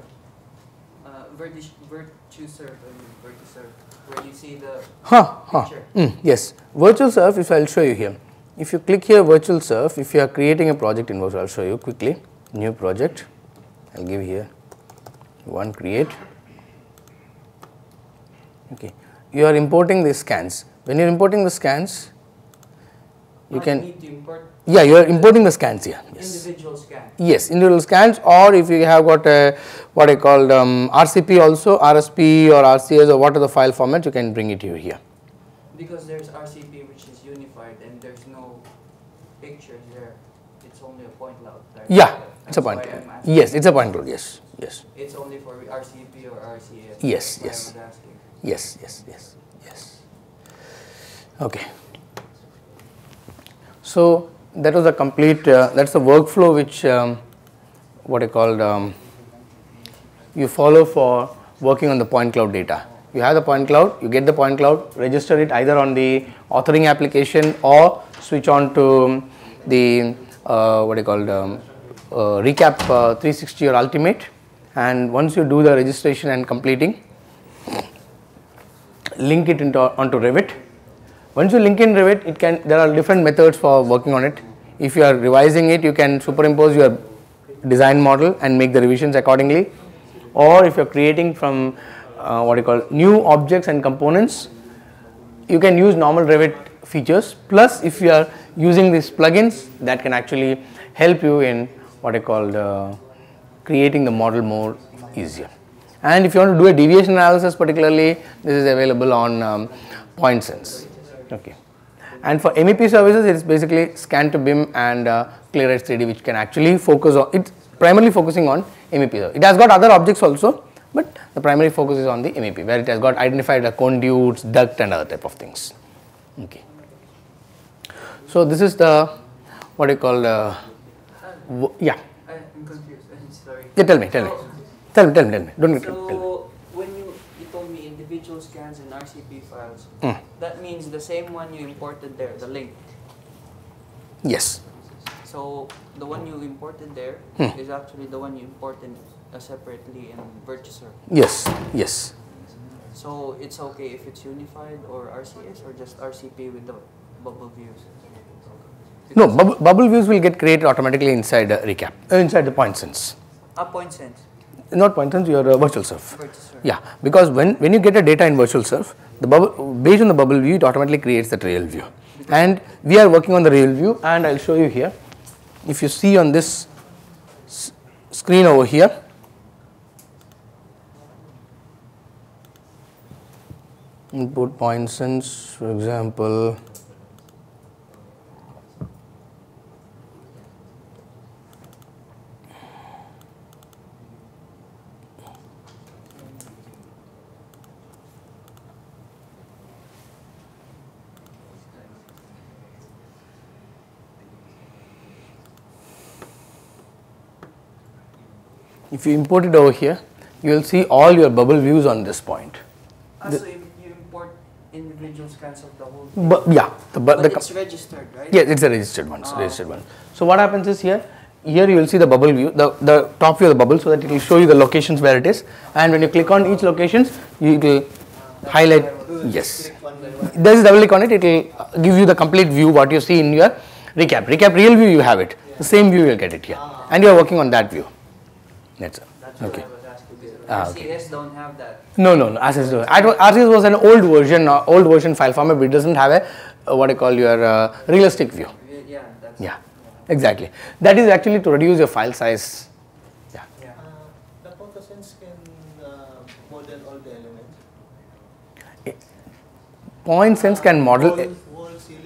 I: Vertusurf, where you see the picture.
A: Yes, virtual surf, if I will show you here. If you click here virtual surf, if you are creating a project in virtual, I will show you quickly. New project, I will give here one create. Okay, you are importing the scans. When you are importing the scans, you can.
I: Need to import
A: Yeah, you are importing the scans here. Yes.
I: individual scan.
A: Yes, individual scans, or if you have got a what I call RCP also, RSP or RCS or what are the file formats, you can bring it here.
I: Because there's RCP which is unified and there's no pictures there. It's only a point cloud. Right?
A: Yeah, it's a
I: That's
A: point
I: why
A: cloud.
I: I'm asking.
A: Yes, it's a point cloud. Yes, yes.
I: It's only for RCP or RCS.
A: Yes,
I: That's
A: yes.
I: why I'm asking.
A: Yes. Okay. So that was a complete. That's the workflow which what I called you follow for working on the point cloud data. You have the point cloud, you get the point cloud, register it either on the authoring application or switch on to the what I called Recap 360 or Ultimate, and once you do the registration and completing, link it onto Revit. Once you link in Revit, there are different methods for working on it. If you are revising it, you can superimpose your design model and make the revisions accordingly, or if you are creating from what you call new objects and components, you can use normal Revit features. Plus, if you are using these plugins, that can actually help you in what I call creating the model more easier. And if you want to do a deviation analysis particularly, this is available on PointSense. Okay. And for MEP services, it is basically scan to BIM and ClearEdge 3D, which can actually focus on, it's primarily focusing on MEP. It has got other objects also, but the primary focus is on the MEP, where it has got identified conduits, duct and other type of things. Okay. So this is the, what you call, yeah.
I: I'm confused. I'm sorry.
A: Yeah, tell me. Don't get
I: So when you told me individual scans and RCP files, that means the same one you imported there, the link.
A: Yes.
I: So the one you imported there is actually the one you imported separately in Virtuserve.
A: Yes.
I: So it's okay if it's unified or RCS or just RCP with the bubble views?
A: No, bubble views will get created automatically inside Recap, inside the PointSense.
I: PointSense.
A: Not PointSense, your VirtualSurf. Yeah, because when you get a data in VirtualSurf, the bubble, based on the bubble view, it automatically creates that real view. And we are working on the real view, and I'll show you here. If you see on this screen over here, input PointSense, for example. If you import it over here, you will see all your bubble views on this point.
I: So you import individual scans of the whole thing?
A: But
I: it's registered, right?
A: Yes, it's a registered one. So what happens is here you will see the bubble view, the top view of the bubble, so that it will show you the locations where it is. And when you click on each locations, you will highlight. Yes. There is double click on it. It will give you the complete view what you see in your Recap. Recap real view you have it. The same view you will get it here, and you are working on that view. That's it.
I: Okay. RCS don't have that.
A: No. RCS don't. RCS was an old version file format, but it doesn't have a what I call your realistic view. Yeah, exactly. That is actually to reduce your file size. Yeah.
E: The PointSense can model all the elements.
A: PointSense can model.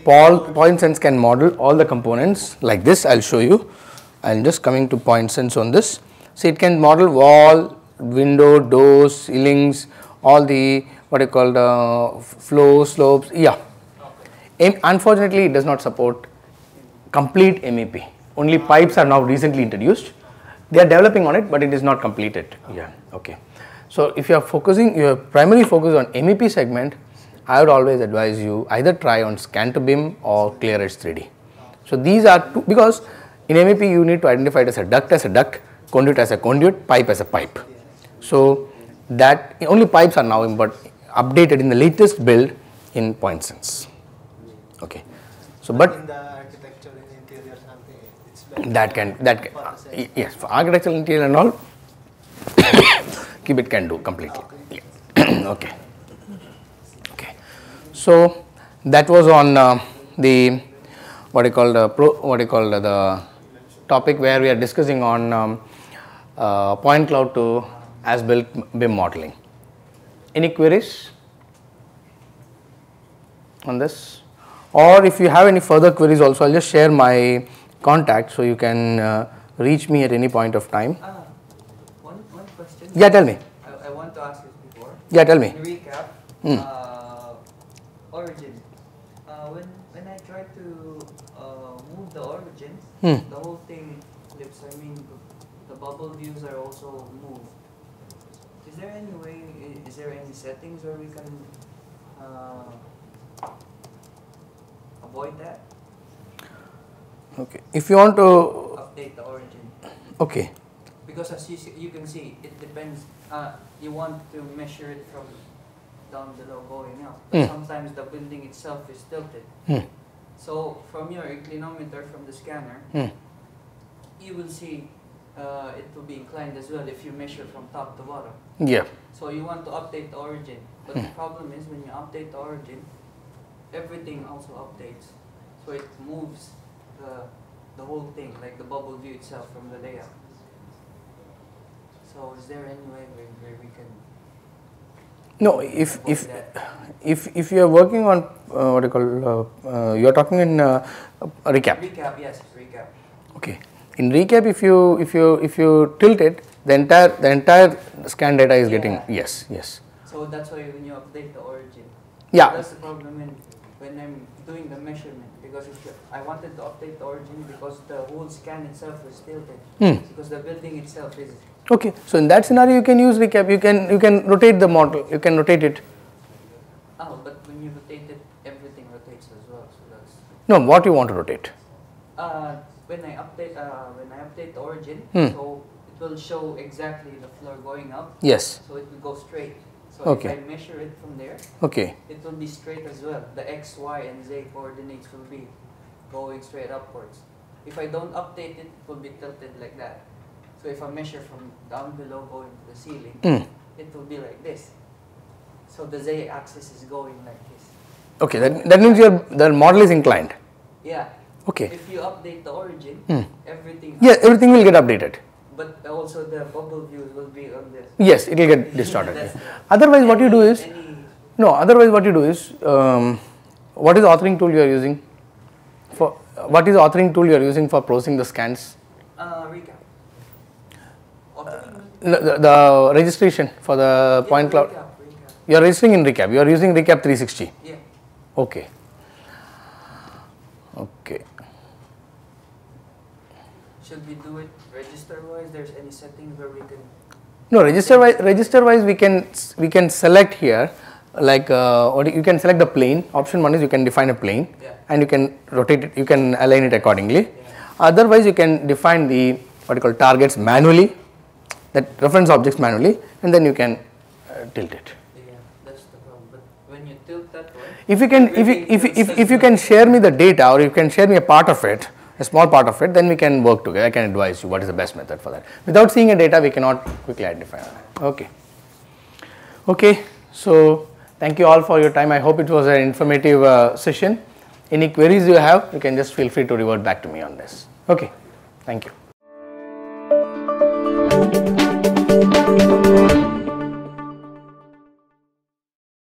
A: PointSense can model all the components like this. I'll show you. I'm just coming to PointSense on this. So it can model wall, window, doors, ceilings, all the what you call the flow, slopes. Yeah. Unfortunately, it does not support complete MEP. Only pipes are now recently introduced. They are developing on it, but it is not completed. Yeah. Okay. So if you are primarily focused on MEP segment, I would always advise you either try on Scan to BIM or ClearEdge 3D. So these are two, because in MEP you need to identify it as a duct, conduit as a conduit, pipe as a pipe. So that only pipes are now updated in the latest build in PointSense. Okay. So but
E: in the architecture and interior something, it's like
A: that can yes, for architectural interior and all Qubit can do completely. Okay. So that was on the the topic where we are discussing on point cloud to as-built BIM modeling. Any queries on this? Or if you have any further queries also, I'll just share my contact so you can reach me at any point of time.
I: One question.
A: Yeah, tell me.
I: I want to ask this before.
A: Yeah, tell me.
I: In Recap, origin. When I try to move the origin, the whole thing flips. I mean, the bubble views are also moved. Is there any way? Is there any settings where we can avoid that?
A: Okay. If you want to
I: update the origin.
A: Okay.
I: Because as you can see, it depends. You want to measure it from down below going up. But sometimes the building itself is tilted. So from your inclinometer from the scanner, you will see it will be inclined as well if you measure from top to bottom.
A: Yeah.
I: So you want to update the origin. But the problem is when you update the origin, everything also updates. So it moves the whole thing, like the bubble view itself from the layout. So So is there any way where we can
A: No, if you are working on what you call you are talking in recap.
I: recap? Yes, recap.
A: Okay. In recap, if you tilt it, the entire scan data is getting yes.
I: So that's why when you update the origin,
A: Yeah.
I: that's the problem when I'm doing the measurement, because I wanted to update the origin because the whole scan itself is tilted, because the building itself is.
A: Okay. So in that scenario, you can use recap. You can rotate the model. You can rotate it.
I: Oh, but when you rotate it, everything rotates as well. So that's.
A: No, what you want to rotate.
I: When I update the origin, so it will show exactly the floor going up.
A: Yes.
I: So it will go straight. So
A: Okay.
I: if I measure it from there,
A: Okay.
I: it will be straight as well. The X, Y, and Z coordinates will be going straight upwards. If I don't update it, it will be tilted like that. So if I measure from down below going to the ceiling, it will be like this. So the Z axis is going like this.
A: Okay. That means the model is inclined.
I: Yeah.
A: Okay.
I: If you update the origin, everything.
A: Yeah, everything will get updated.
I: But also the bubble views will be on this.
A: Yes, it will get distorted.
I: That's-
A: Otherwise, what you do is
I: Any
A: Otherwise, what you do is what is the authoring tool you are using for processing the scans?
I: recap.
A: The registration for the point cloud.
I: Recap.
A: You are registering in recap. You are using recap 360.
I: Yeah.
A: Okay.
I: Should we do it register wise? There's any settings where we can.
A: No, register wise we can select here, like you can select the plane. Option 1 is you can define a plane, and you can rotate it, you can align it accordingly. Otherwise, you can define the targets manually, that reference objects manually, and then you can tilt it.
I: Yeah, that's the problem. But when you tilt that one,
A: If you can share me the data, or you can share me a part of it, a small part of it, then we can work together. I can advise you what is the best method for that. Without seeing a data, we cannot quickly identify that. Okay. So thank you all for your time. I hope it was an informative session. Any queries you have, you can just feel free to revert back to me on this. Okay. Thank you.